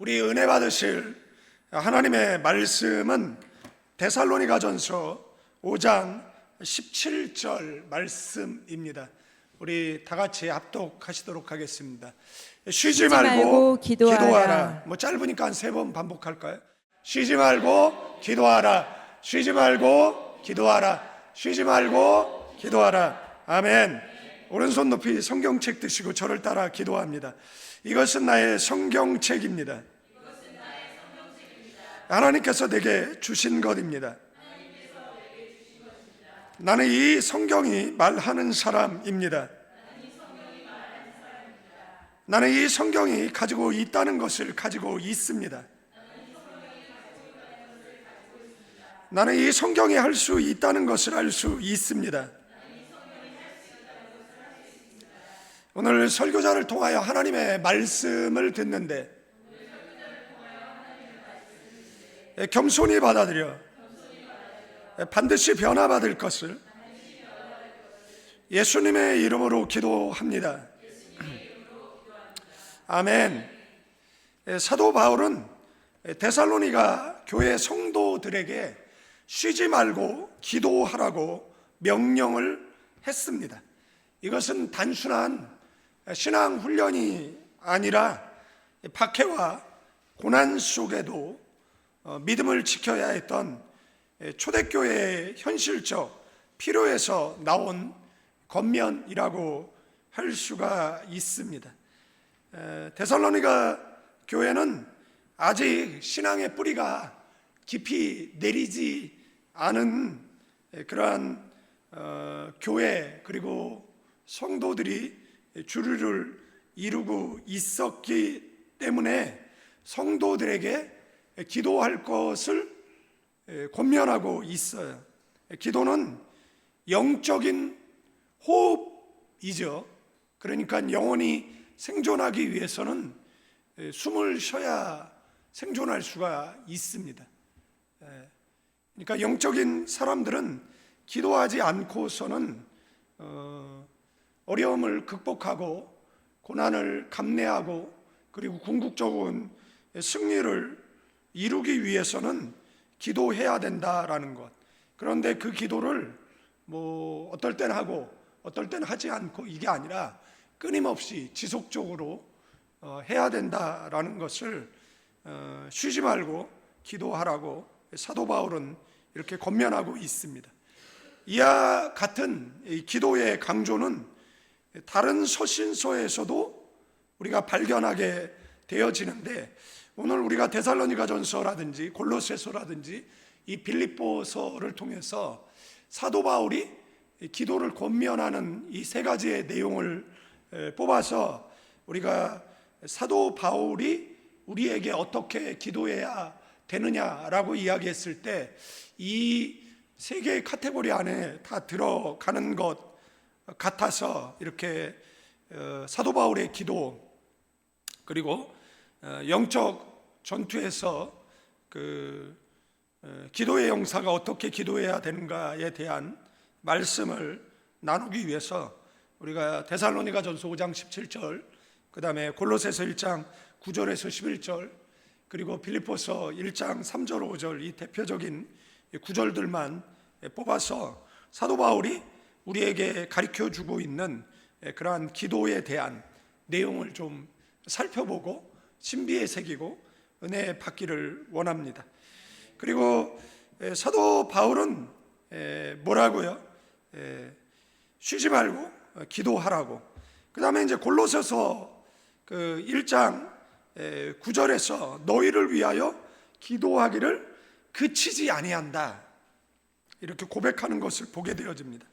우리 은혜 받으실 하나님의 말씀은 데살로니가전서 5장 17절 말씀입니다. 우리 다 같이 합독하시도록 하겠습니다. 쉬지 말고 기도하라. 뭐 짧으니까 한 3번 반복할까요? 쉬지 말고 기도하라. 쉬지 말고 기도하라. 쉬지 말고 기도하라. 아멘. 오른손 높이 성경책 드시고 저를 따라 기도합니다. 이것은 나의 성경책입니다. 하나님께서 내게 주신 것입니다. 나는 이 성경이 말하는 사람입니다. 나는 이 성경이 가지고 있다는 것을 가지고 있습니다. 나는 이 성경이 할 수 있다는 것을 알 수 있습니다. 오늘 설교자를 통하여 하나님의 말씀을 듣는데 겸손히 받아들여 반드시 변화받을 것을 예수님의 이름으로 기도합니다. 아멘. 사도 바울은 데살로니가 교회 성도들에게 쉬지 말고 기도하라고 명령을 했습니다. 이것은 단순한 신앙 훈련이 아니라 박해와 고난 속에도 믿음을 지켜야 했던 초대교회의 현실적 필요에서 나온 권면이라고 할 수가 있습니다. 데살로니가 교회는 아직 신앙의 뿌리가 깊이 내리지 않은 그러한 교회 그리고 성도들이 주류를 이루고 있었기 때문에 성도들에게 기도할 것을 권면하고 있어요. 기도는 영적인 호흡이죠. 그러니까 영혼이 생존하기 위해서는 숨을 쉬어야 생존할 수가 있습니다. 그러니까 영적인 사람들은 기도하지 않고서는 어려움을 극복하고 고난을 감내하고 그리고 궁극적인 승리를 이루기 위해서는 기도해야 된다라는 것. 그런데 그 기도를 뭐 어떨 땐 하고 어떨 땐 하지 않고 이게 아니라 끊임없이 지속적으로 해야 된다라는 것을 쉬지 말고 기도하라고 사도 바울은 이렇게 권면하고 있습니다. 이와 같은 기도의 강조는 다른 서신서에서도 우리가 발견하게 되어지는데 오늘 우리가 데살로니가전서라든지 골로새서라든지 이 빌립보서를 통해서 사도 바울이 기도를 권면하는 이 3가지의 내용을 뽑아서 우리가 사도 바울이 우리에게 어떻게 기도해야 되느냐라고 이야기했을 때 이 3개의 카테고리 안에 다 들어가는 것 같아서 이렇게 사도 바울의 기도 그리고 영적 전투에서 그 기도의 용사가 어떻게 기도해야 되는가에 대한 말씀을 나누기 위해서 우리가 데살로니가전서 5장 17절 그 다음에 골로새서 1장 9절에서 11절 그리고 빌립보서 1장 3절 5절 이 대표적인 구절들만 뽑아서 사도 바울이 우리에게 가르쳐주고 있는 그러한 기도에 대한 내용을 좀 살펴보고 신비에 새기고 은혜 받기를 원합니다. 그리고 사도 바울은 뭐라고요? 쉬지 말고 기도하라고. 그 다음에 이제 골로새서 그 1장 9절에서 너희를 위하여 기도하기를 그치지 아니한다 이렇게 고백하는 것을 보게 되어집니다.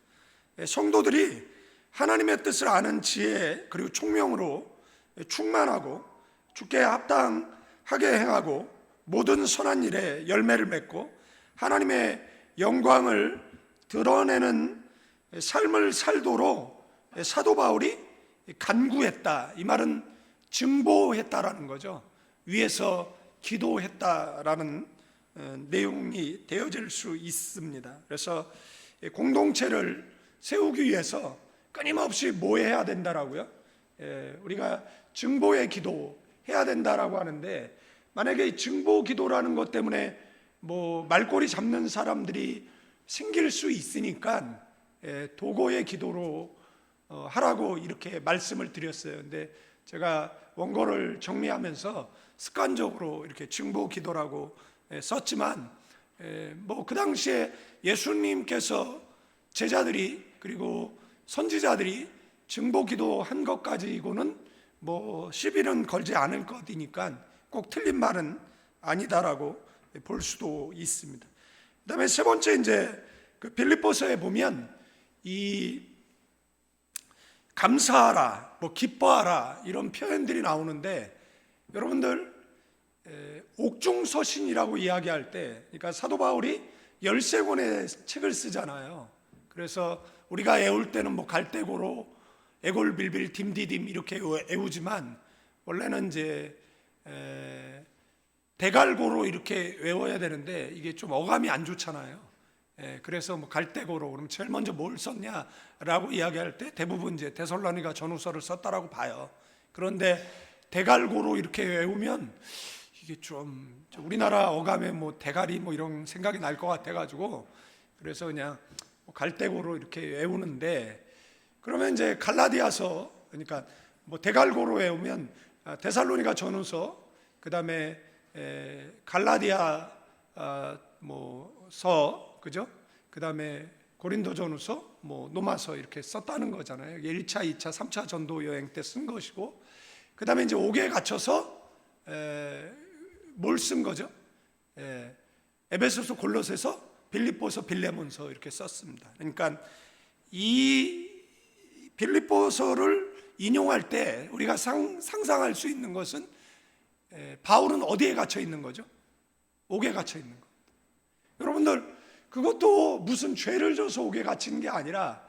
성도들이 하나님의 뜻을 아는 지혜 그리고 총명으로 충만하고 주께 합당하게 행하고 모든 선한 일에 열매를 맺고 하나님의 영광을 드러내는 삶을 살도록 사도 바울이 간구했다. 이 말은 증보했다라는 거죠. 위에서 기도했다라는 내용이 되어질 수 있습니다. 그래서 공동체를 세우기 위해서 끊임없이 뭐 해야 된다라고요? 우리가 증보의 기도 해야 된다라고 하는데 만약에 이 증보 기도라는 것 때문에 뭐 말꼬리 잡는 사람들이 생길 수 있으니까 도고의 기도로 하라고 이렇게 말씀을 드렸어요. 근데 제가 원고를 정리하면서 습관적으로 이렇게 증보 기도라고 썼지만 뭐 그 당시에 예수님께서 제자들이 그리고 선지자들이 증보 기도 한 것 가지고는 뭐 시비는 걸지 않을 것이니까 꼭 틀린 말은 아니다라고 볼 수도 있습니다. 그다음에 세 번째 이제 그 빌립보서에 보면 이 감사하라, 뭐 기뻐하라 이런 표현들이 나오는데 여러분들 옥중서신이라고 이야기할 때, 그러니까 사도 바울이 13권의 책을 쓰잖아요. 그래서 우리가 애울 때는 뭐 갈대고로, 애골빌빌, 딤디딤 이렇게 애우지만 원래는 이제 대갈고로 이렇게 외워야 되는데 이게 좀 어감이 안 좋잖아요. 그래서 뭐 갈대고로, 그럼 제일 먼저 뭘 썼냐라고 이야기할 때 대부분 이제 데살로니가 전후서를 썼다라고 봐요. 그런데 대갈고로 이렇게 외우면 이게 좀 우리나라 어감에 뭐 대가리 뭐 이런 생각이 날 것 같아가지고 그래서 그냥 갈대고로 이렇게 외우는데, 그러면 이제 갈라디아서, 그러니까 뭐 대갈고로 외우면 데살로니가 전후서, 그 다음에 갈라디아 뭐서, 그죠? 그 다음에 고린도전후서, 뭐 로마서 이렇게 썼다는 거잖아요. 1차, 2차, 3차 전도 여행 때 쓴 것이고, 그 다음에 이제 옥에 갇혀서 뭘 쓴 거죠? 에베소서, 골로새서, 빌립보서, 빌레몬서 이렇게 썼습니다. 그러니까 이 빌립보서를 인용할 때 우리가 상상할 수 있는 것은 바울은 어디에 갇혀 있는 거죠? 옥에 갇혀 있는 것. 여러분들 그것도 무슨 죄를 져서 옥에 갇힌 게 아니라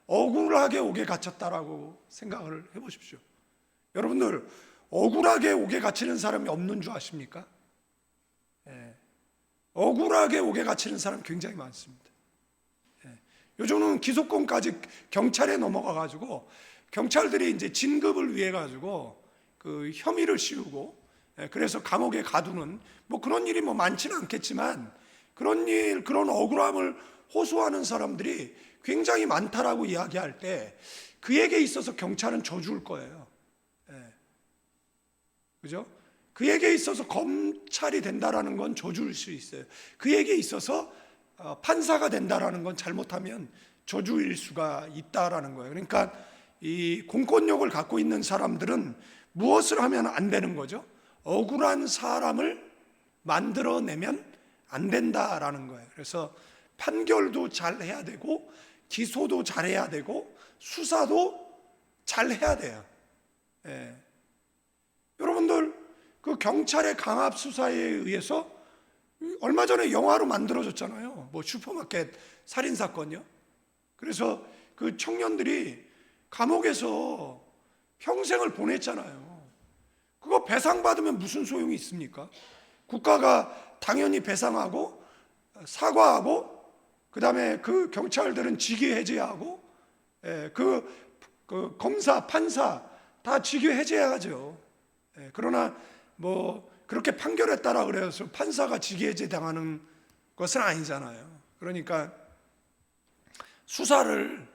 억울하게 옥에 갇혔다라고 생각을 해보십시오. 여러분들 억울하게 옥에 갇히는 사람이 없는 줄 아십니까? 억울하게 옥에 갇히는 사람 굉장히 많습니다. 요즘은 기소권까지 경찰에 넘어가 가지고 경찰들이 이제 진급을 위해 가지고 그 혐의를 씌우고 그래서 감옥에 가두는 뭐 그런 일이 뭐 많지는 않겠지만 그런 일, 그런 억울함을 호소하는 사람들이 굉장히 많다라고 이야기할 때 그에게 있어서 경찰은 져줄 거예요. 그죠? 그에게 있어서 검찰이 된다라는 건 져줄 수 있어요. 그에게 있어서 판사가 된다라는 건 잘못하면 저주일 수가 있다라는 거예요. 그러니까 이 공권력을 갖고 있는 사람들은 무엇을 하면 안 되는 거죠? 억울한 사람을 만들어내면 안 된다라는 거예요. 그래서 판결도 잘 해야 되고 기소도 잘 해야 되고 수사도 잘 해야 돼요. 여러분들 그 경찰의 강압 수사에 의해서 얼마 전에 영화로 만들어졌잖아요. 뭐 슈퍼마켓 살인 사건이요. 그래서 그 청년들이 감옥에서 평생을 보냈잖아요. 그거 배상받으면 무슨 소용이 있습니까? 국가가 당연히 배상하고 사과하고 그 다음에 그 경찰들은 직위 해제하고 그 검사, 판사 다 직위 해제해야죠. 그러나 뭐 그렇게 판결했다라 그래서 판사가 직위 해제 당하는 것은 아니잖아요. 그러니까 수사를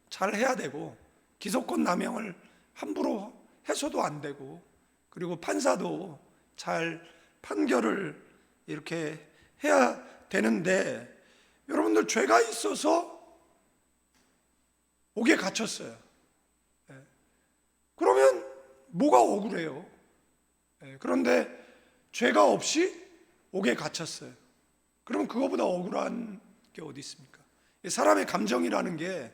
잘 해야 되고 기소권 남용을 함부로 해서도 안 되고 그리고 판사도 잘 판결을 이렇게 해야 되는데 여러분들 죄가 있어서 옥에 갇혔어요. 그러면 뭐가 억울해요? 그런데 죄가 없이 옥에 갇혔어요. 그러면 그거보다 억울한 게 어디 있습니까? 사람의 감정이라는 게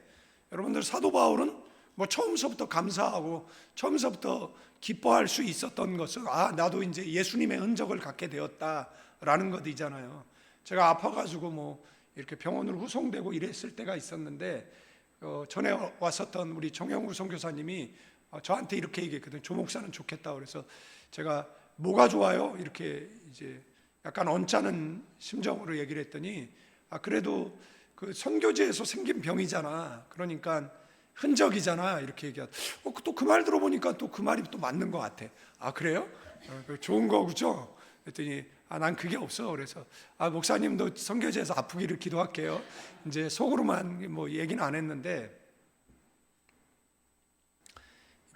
여러분들 사도 바울은 뭐 처음서부터 감사하고 처음서부터 기뻐할 수 있었던 것은 나도 이제 예수님의 흔적을 갖게 되었다라는 것이잖아요. 제가 아파가지고 뭐 이렇게 병원으로 후송되고 이랬을 때가 있었는데 전에 왔었던 우리 정영우 선교사님이 저한테 이렇게 얘기했거든요. 조 목사는 좋겠다. 그래서 제가 뭐가 좋아요? 이렇게 이제 약간 언짢은 심정으로 얘기를 했더니 그래도 그 선교지에서 생긴 병이잖아. 그러니까 흔적이잖아. 이렇게 얘기하다. 또 그 말 들어보니까 또 그 말이 또 맞는 것 같아. 그래요? 좋은 거죠. 그랬더니 난 그게 없어. 그래서 목사님도 선교지에서 아프기를 기도할게요. 이제 속으로만 뭐 얘기는 안 했는데,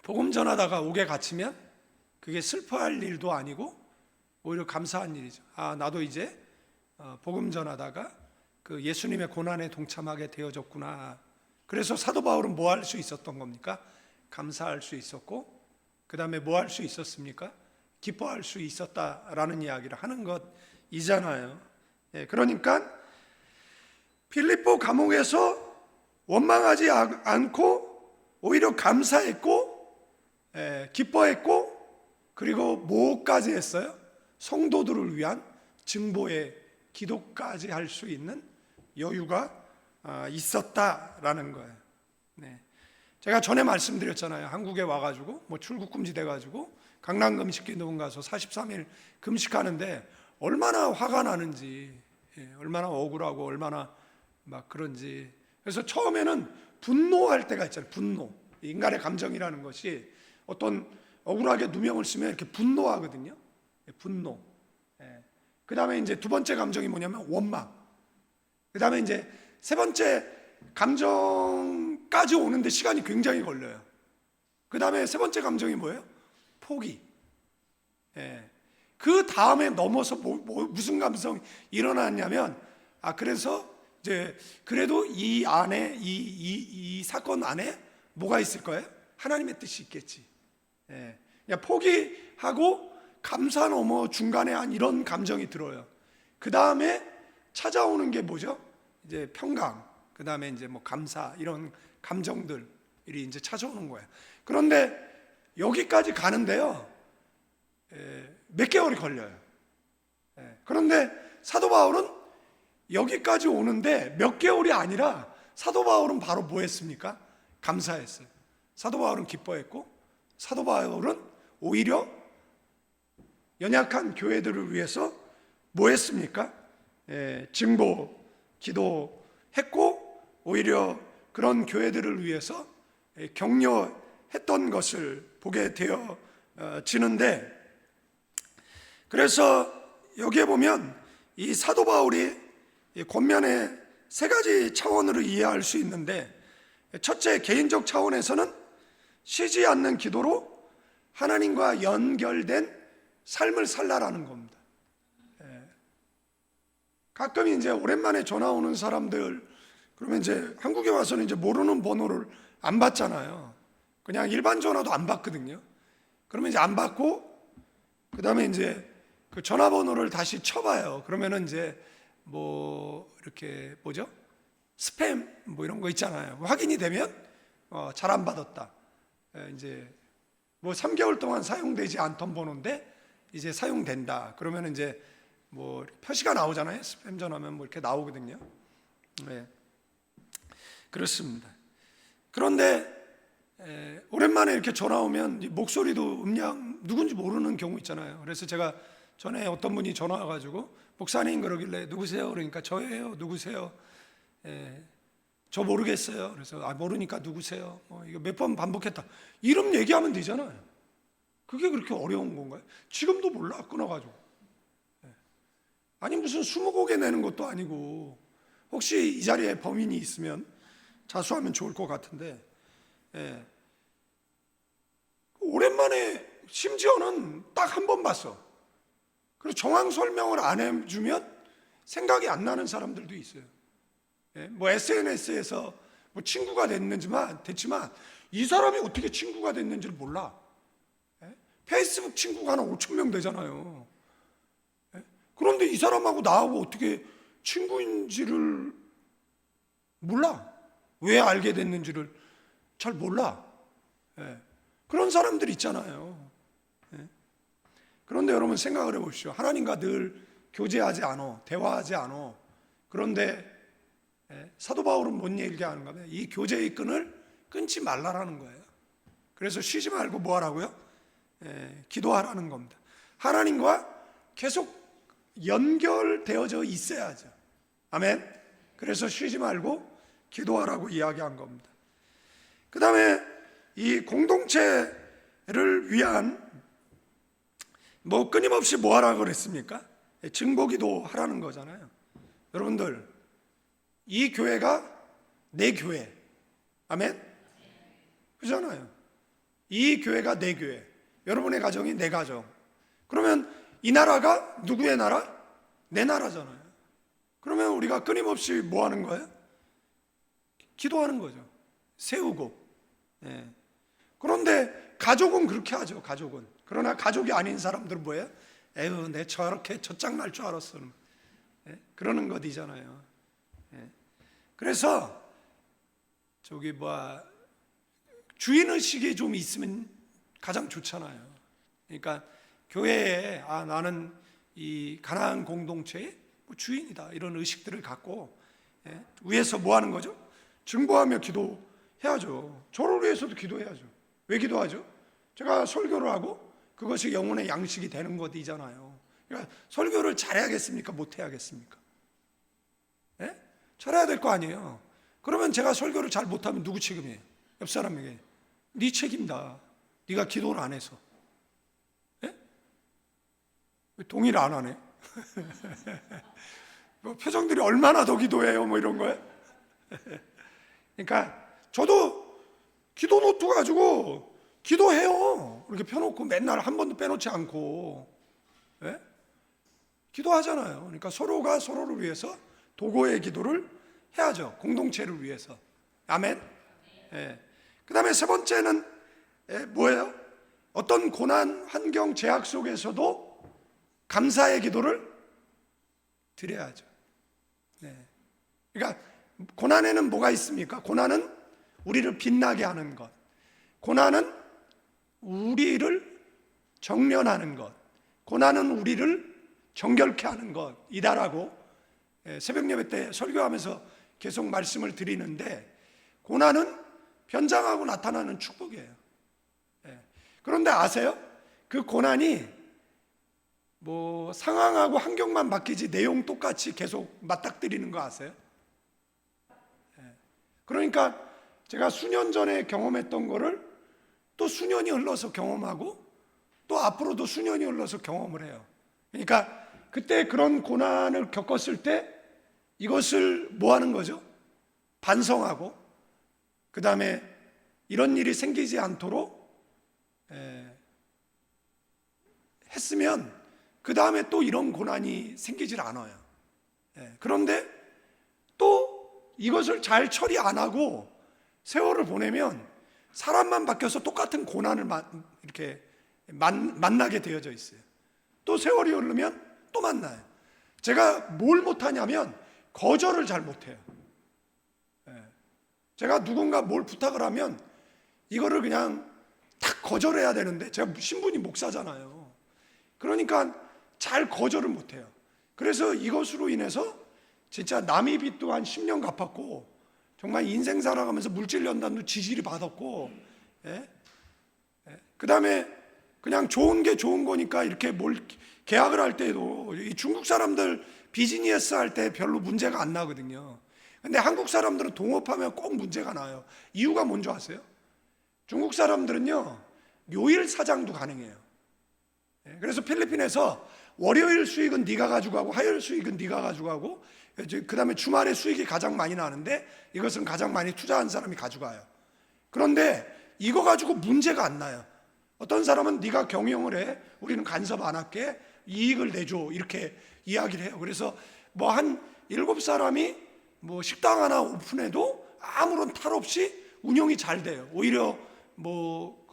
복음 전하다가 옥에 갇히면 그게 슬퍼할 일도 아니고 오히려 감사한 일이죠. 나도 이제 복음 전하다가 그 예수님의 고난에 동참하게 되어졌구나. 그래서 사도 바울은 뭐 할 수 있었던 겁니까? 감사할 수 있었고, 그 다음에 뭐 할 수 있었습니까? 기뻐할 수 있었다라는 이야기를 하는 것이잖아요. 그러니까 필리포 감옥에서 원망하지 않고 오히려 감사했고, 기뻐했고, 그리고 뭐까지 했어요? 성도들을 위한 증보의 기도까지 할 수 있는 여유가 있었다라는 거예요. 제가 전에 말씀드렸잖아요. 한국에 와가지고 뭐 출국금지 돼가지고 강남금식기도원 가서 43일 금식하는데 얼마나 화가 나는지, 얼마나 억울하고 얼마나 막 그런지. 그래서 처음에는 분노할 때가 있잖아요. 분노. 인간의 감정이라는 것이 어떤 억울하게 누명을 쓰면 이렇게 분노하거든요. 분노. 그 다음에 이제 두 번째 감정이 뭐냐면 원망. 그 다음에 이제 세 번째 감정까지 오는데 시간이 굉장히 걸려요. 그 다음에 세 번째 감정이 뭐예요? 포기. 그 다음에 넘어서 무슨 감성이 일어났냐면, 그래서 이제 그래도 이 안에 이 사건 안에 뭐가 있을 거예요? 하나님의 뜻이 있겠지. 그냥 포기하고 감사 넘어 중간에 이런 감정이 들어요. 그 다음에 찾아오는 게 뭐죠? 이제 평강. 그 다음에 이제 뭐 감사, 이런 감정들이 이제 찾아오는 거예요. 그런데 여기까지 가는데요, 몇 개월이 걸려요. 그런데 사도 바울은 여기까지 오는데 몇 개월이 아니라 사도 바울은 바로 뭐 했습니까? 감사했어요. 사도 바울은 기뻐했고, 사도 바울은 오히려 연약한 교회들을 위해서 뭐 했습니까? 증보, 기도했고, 오히려 그런 교회들을 위해서 격려했던 것을 보게 되어지는데, 그래서 여기에 보면 이 사도 바울이 권면의 세 가지 차원으로 이해할 수 있는데, 첫째, 개인적 차원에서는 쉬지 않는 기도로 하나님과 연결된 삶을 살라라는 겁니다. 가끔 이제 오랜만에 전화 오는 사람들, 그러면 이제 한국에 와서는 이제 모르는 번호를 안 받잖아요. 그냥 일반 전화도 안 받거든요. 그러면 이제 안 받고, 그 다음에 이제 그 전화번호를 다시 쳐봐요. 그러면은 이제 뭐 이렇게 뭐죠? 스팸 뭐 이런 거 있잖아요. 확인이 되면 잘 안 받았다. 이제 뭐 3개월 동안 사용되지 않던 번호인데 이제 사용된다. 그러면 이제 뭐 표시가 나오잖아요. 스팸 전화면 뭐 이렇게 나오거든요. 그렇습니다. 그런데 오랜만에 이렇게 전화 오면 목소리도 음량 누군지 모르는 경우 있잖아요. 그래서 제가 전에 어떤 분이 전화 와가지고 목사님 그러길래 누구세요? 그러니까 저예요. 누구세요? 저 모르겠어요. 그래서 모르니까 누구세요? 이거 몇 번 반복했다. 이름 얘기하면 되잖아요. 그게 그렇게 어려운 건가요? 지금도 몰라, 끊어가지고. 아니 무슨 20곡에 내는 것도 아니고, 혹시 이 자리에 범인이 있으면 자수하면 좋을 것 같은데, 오랜만에 심지어는 딱 한 번 봤어. 그리고 정황 설명을 안 해주면 생각이 안 나는 사람들도 있어요. 뭐 SNS에서 뭐 친구가 됐지만 이 사람이 어떻게 친구가 됐는지를 몰라. 페이스북 친구가 한 5천 명 되잖아요. 그런데 이 사람하고 나하고 어떻게 친구인지를 몰라. 왜 알게 됐는지를 잘 몰라. 그런 사람들 있잖아요. 그런데 여러분 생각을 해보십시오. 하나님과 늘 교제하지 않아, 대화하지 않아. 그런데 사도 바울은 뭔 얘기하는가 하면 이 교제의 끈을 끊지 말라라는 거예요. 그래서 쉬지 말고 뭐 하라고요? 기도하라는 겁니다. 하나님과 계속 연결되어져 있어야죠. 아멘. 그래서 쉬지 말고 기도하라고 이야기한 겁니다. 그 다음에 이 공동체를 위한 뭐 끊임없이 뭐 하라고 그랬습니까? 증거기도 하라는 거잖아요. 여러분들, 이 교회가 내 교회, 아멘? 그잖아요. 이 교회가 내 교회, 여러분의 가정이 내 가정. 그러면 이 나라가 누구의 나라? 내 나라잖아요. 그러면 우리가 끊임없이 뭐 하는 거예요? 기도하는 거죠. 세우고. 예. 그런데 가족은 그렇게 하죠. 가족은. 그러나 가족이 아닌 사람들은 뭐예요? 에휴, 내 저렇게 젖장 날 줄 알았어. 예? 그러는 것이잖아요. 예. 그래서 저기 주인의식이 좀 있으면 가장 좋잖아요. 그러니까 교회에 나는 이 가나안 공동체의 주인이다, 이런 의식들을 갖고 위에서 뭐 하는 거죠? 증거하며 기도해야죠. 저를 위해서도 기도해야죠. 왜 기도하죠? 제가 설교를 하고 그것이 영혼의 양식이 되는 것이잖아요. 그러니까 설교를 잘해야겠습니까? 못해야겠습니까? 예? 잘해야 될 거 아니에요. 그러면 제가 설교를 잘 못하면 누구 책임이에요? 옆 사람에게. 네 책임다. 네가 기도를 안 해서. 예? 왜 동의를 안 하네? 뭐 표정들이 얼마나 더 기도해요? 뭐 이런 거예요? 그러니까 저도 기도 노트 가지고 기도해요. 이렇게 펴놓고 맨날 한 번도 빼놓지 않고. 예? 기도하잖아요. 그러니까 서로가 서로를 위해서 도고의 기도를 해야죠. 공동체를 위해서. 아멘. 예. 그 다음에 세 번째는 뭐예요? 어떤 고난, 환경, 제약 속에서도 감사의 기도를 드려야죠. 네. 그러니까 고난에는 뭐가 있습니까? 고난은 우리를 빛나게 하는 것, 고난은 우리를 정련하는 것, 고난은 우리를 정결케 하는 것이다라고 새벽 예배 때 설교하면서 계속 말씀을 드리는데, 고난은 변장하고 나타나는 축복이에요. 그런데 아세요? 그 고난이 뭐 상황하고 환경만 바뀌지 내용 똑같이 계속 맞닥뜨리는 거 아세요? 그러니까 제가 수년 전에 경험했던 거를 또 수년이 흘러서 경험하고 또 앞으로도 수년이 흘러서 경험을 해요. 그러니까 그때 그런 고난을 겪었을 때 이것을 뭐 하는 거죠? 반성하고 그 다음에 이런 일이 생기지 않도록 했으면 그 다음에 또 이런 고난이 생기질 않아요. 그런데 또 이것을 잘 처리 안 하고 세월을 보내면 사람만 바뀌어서 똑같은 고난을 이렇게 만나게 되어져 있어요. 또 세월이 흐르면 또 만나요. 제가 뭘 못하냐면 거절을 잘 못해요. 제가 누군가 뭘 부탁을 하면 이거를 그냥 딱 거절해야 되는데, 제가 신분이 목사잖아요. 그러니까 잘 거절을 못해요. 그래서 이것으로 인해서 진짜 남의 빚도 한 10년 갚았고, 정말 인생 살아가면서 물질 연단도 지지리 받았고, 그 다음에 그냥 좋은 게 좋은 거니까 이렇게 뭘 계약을 할 때도 이 중국 사람들 비즈니스 할 때 별로 문제가 안 나거든요. 근데 한국 사람들은 동업하면 꼭 문제가 나요. 이유가 뭔지 아세요? 중국 사람들은요, 요일 사장도 가능해요. 그래서 필리핀에서 월요일 수익은 네가 가져가고 화요일 수익은 네가 가져가고 그 다음에 주말에 수익이 가장 많이 나는데 이것은 가장 많이 투자한 사람이 가져가요. 그런데 이거 가지고 문제가 안 나요. 어떤 사람은 네가 경영을 해, 우리는 간섭 안 할게, 이익을 내줘, 이렇게 이야기를 해요. 그래서 뭐 한 7사람이 뭐 식당 하나 오픈해도 아무런 탈 없이 운영이 잘 돼요. 오히려 뭐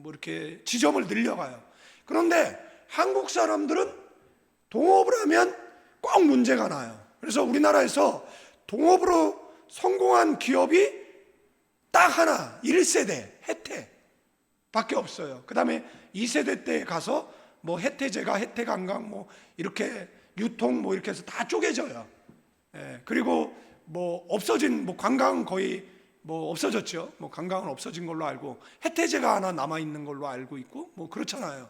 이렇게 지점을 늘려가요. 그런데 한국 사람들은 동업을 하면 꼭 문제가 나요. 그래서 우리나라에서 동업으로 성공한 기업이 딱 하나, 1세대 혜태 밖에 없어요. 그 다음에 2세대 때 가서 뭐 혜태제가, 혜태관광 뭐 이렇게 유통 뭐 이렇게 해서 다 쪼개져요. 그리고 뭐 없어진 뭐 관광은 거의 뭐 없어졌죠. 뭐 관광은 없어진 걸로 알고 혜태제가 하나 남아 있는 걸로 알고 있고 뭐 그렇잖아요.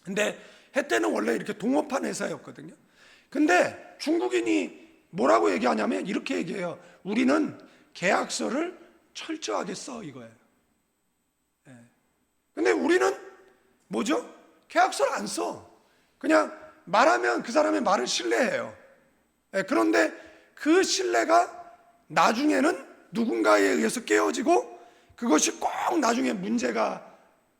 근데 혜태는 원래 이렇게 동업한 회사였거든요. 근데 중국인이 뭐라고 얘기하냐면 이렇게 얘기해요. 우리는 계약서를 철저하게 써, 이거예요. 근데 우리는 뭐죠? 계약서를 안 써. 그냥 말하면 그 사람의 말을 신뢰해요. 그런데 그 신뢰가 나중에는 누군가에 의해서 깨어지고 그것이 꼭 나중에 문제가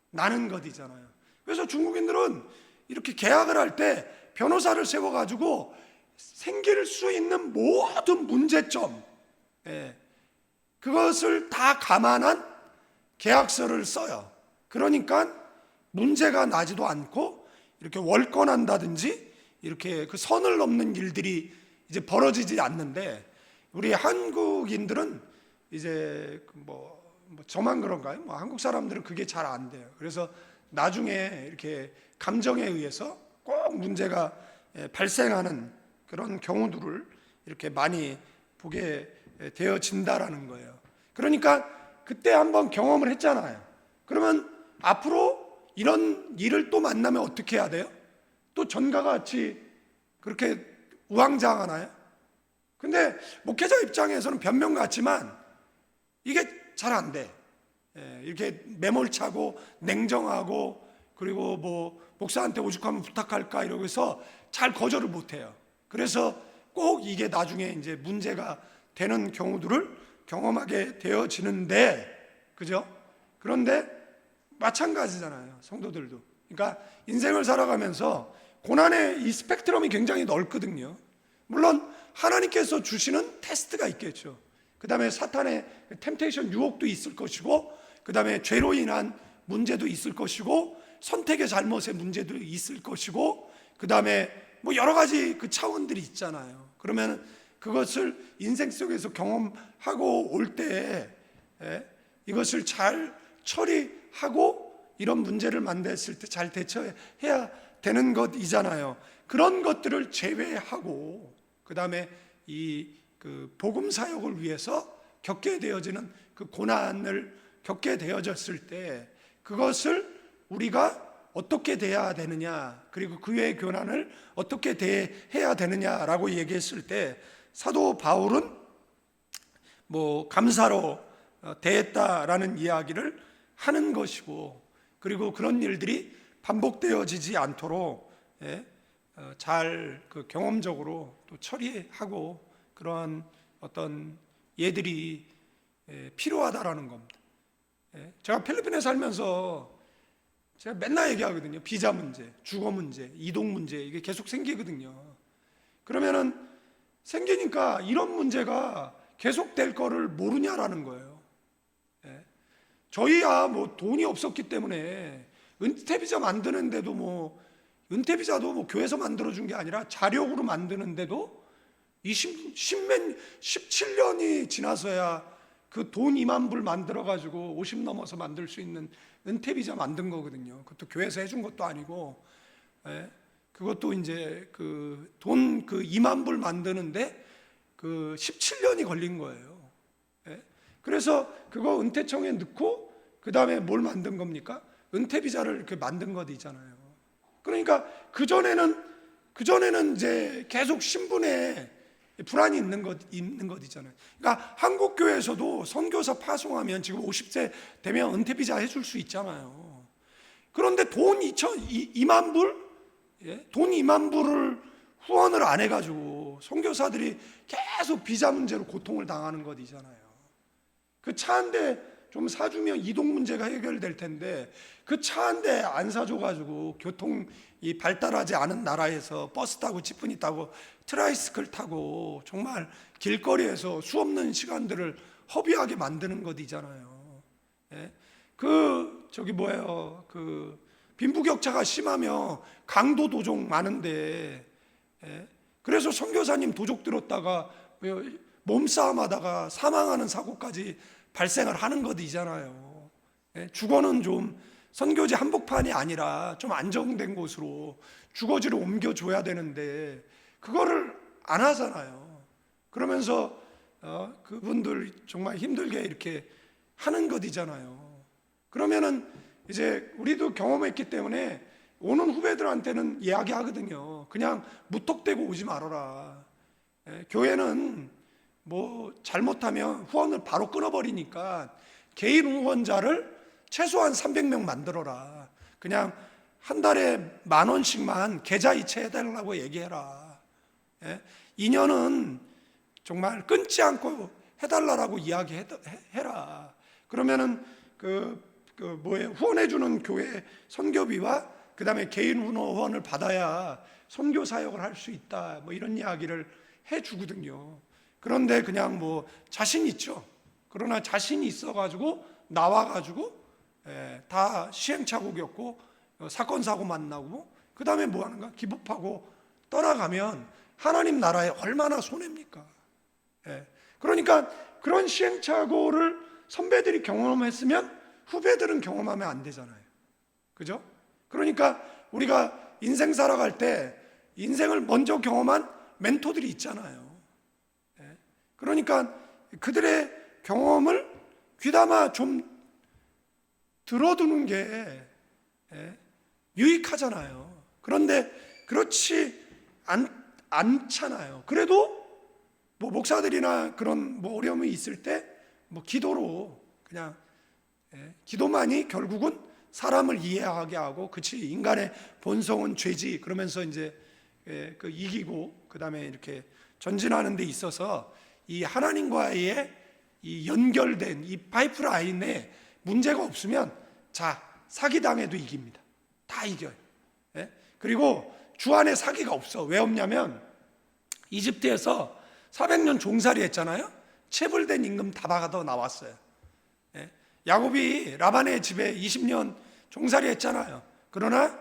나는 것이잖아요. 그래서 중국인들은 이렇게 계약을 할 때 변호사를 세워가지고 생길 수 있는 모든 문제점, 그것을 다 감안한 계약서를 써요. 그러니까 문제가 나지도 않고 이렇게 월권한다든지 이렇게 그 선을 넘는 일들이 이제 벌어지지 않는데, 우리 한국인들은 이제 뭐 저만 그런가요? 뭐 한국 사람들은 그게 잘 안 돼요. 그래서 나중에 이렇게 감정에 의해서 꼭 문제가 발생하는 그런 경우들을 이렇게 많이 보게 되어진다라는 거예요. 그러니까 그때 한번 경험을 했잖아요. 그러면 앞으로 이런 일을 또 만나면 어떻게 해야 돼요? 또 전과 같이 그렇게 우왕좌왕하나요? 근데 목회자 입장에서는 변명 같지만 이게 잘 안 돼. 이렇게 매몰차고 냉정하고, 그리고 뭐 목사한테 오죽하면 부탁할까 이러고 해서 잘 거절을 못 해요. 그래서 꼭 이게 나중에 이제 문제가 되는 경우들을 경험하게 되어지는데, 그죠? 그런데 마찬가지잖아요, 성도들도. 그러니까 인생을 살아가면서 고난의 이 스펙트럼이 굉장히 넓거든요. 물론 하나님께서 주시는 테스트가 있겠죠. 그 다음에 사탄의 템테이션, 유혹도 있을 것이고, 그 다음에 죄로 인한 문제도 있을 것이고, 선택의 잘못의 문제도 있을 것이고, 그 다음에 뭐 여러 가지 그 차원들이 있잖아요. 그러면 그것을 인생 속에서 경험하고 올 때 이것을 잘 처리하고 이런 문제를 만났을 때 잘 대처해야 되는 것이잖아요. 그런 것들을 제외하고 그 다음에 이 그 복음 사역을 위해서 겪게 되어지는 그 고난을 겪게 되어졌을 때 그것을 우리가 어떻게 대해야 되느냐, 그리고 그 외의 교난을 어떻게 대해야 되느냐라고 얘기했을 때 사도 바울은 뭐 감사로 대했다라는 이야기를 하는 것이고, 그리고 그런 일들이 반복되어지지 않도록 잘 그 경험적으로 또 처리하고 그러한 어떤 예들이 필요하다라는 겁니다. 제가 필리핀에 살면서 제가 맨날 얘기하거든요. 비자 문제, 주거 문제, 이동 문제, 이게 계속 생기거든요. 그러면은 생기니까 이런 문제가 계속될 거를 모르냐라는 거예요. 저희야 뭐 돈이 없었기 때문에 은퇴비자 만드는데도 뭐 은퇴비자도 뭐 교회에서 만들어준 게 아니라 자력으로 만드는데도 17년이 지나서야 그 돈 2만 불 만들어가지고 50 넘어서 만들 수 있는 은퇴비자 만든 거거든요. 그것도 교회에서 해준 것도 아니고, 그것도 이제 그 돈 그 2만 불 만드는데 그 17년이 걸린 거예요. 그래서 그거 은퇴청에 넣고 그 다음에 뭘 만든 겁니까? 은퇴비자를 이렇게 만든 것이잖아요. 그러니까 그 전에는 이제 계속 신분에 불안이 있는 것이잖아요. 그러니까 한국 교회에서도 선교사 파송하면 지금 50세 되면 은퇴비자 해줄 수 있잖아요. 그런데 돈 2만 불, 돈 2만 불을 후원을 안 해가지고 선교사들이 계속 비자 문제로 고통을 당하는 것이잖아요. 그 차 한 대 좀 사주면 이동 문제가 해결될 텐데 그 차 한 대 안 사줘가지고 교통이 발달하지 않은 나라에서 버스 타고 지프니 타고 트라이스클 타고 정말 길거리에서 수없는 시간들을 허비하게 만드는 것이잖아요. 그 빈부격차가 심하면 강도 도적 많은데, 그래서 선교사님 도적 들었다가 몸싸움하다가 사망하는 사고까지 발생을 하는 것이잖아요. 주거는 좀 선교지 한복판이 아니라 좀 안정된 곳으로 주거지를 옮겨줘야 되는데 그거를 안 하잖아요. 그러면서 그분들 정말 힘들게 이렇게 하는 것이잖아요. 그러면은 이제 우리도 경험했기 때문에 오는 후배들한테는 이야기하거든요. 그냥 무턱대고 오지 말아라. 교회는 뭐 잘못하면 후원을 바로 끊어버리니까 개인 후원자를 최소한 300명 만들어라. 그냥 한 달에 10,000원씩만 계좌 이체해달라고 얘기해라. 2년은 정말 끊지 않고 해달라고 이야기해라. 그러면은 후원해주는 교회 선교비와 그 다음에 개인 후원을 받아야 선교 사역을 할 수 있다. 뭐 이런 이야기를 해주거든요. 그런데 그냥 뭐 자신 있죠. 그러나 자신이 있어가지고 나와가지고 다 시행착오 겪고 사건 사고 만나고 그 다음에 뭐 하는가? 기법하고 떠나가면 하나님 나라에 얼마나 손해입니까? 그러니까 그런 시행착오를 선배들이 경험했으면 후배들은 경험하면 안 되잖아요. 그죠? 그러니까 우리가 인생 살아갈 때 인생을 먼저 경험한 멘토들이 있잖아요. 그러니까 그들의 경험을 귀담아 좀 들어두는 게 유익하잖아요. 그런데 그렇지 않잖아요. 그래도 뭐 목사들이나 그런 뭐 어려움이 있을 때 뭐 기도로 그냥 기도만이 결국은 사람을 이해하게 하고, 그치, 인간의 본성은 죄지, 그러면서 이제 그 이기고 그 다음에 이렇게 전진하는 데 있어서 이 하나님과의 이 연결된 이 파이프라인에 문제가 없으면 자, 사기당해도 이깁니다. 다 이겨요. 그리고 주 안에 사기가 없어. 왜 없냐면 이집트에서 400년 종살이 했잖아요. 체불된 임금 다 박아서 나왔어요. 야곱이 라반의 집에 20년 종살이 했잖아요. 그러나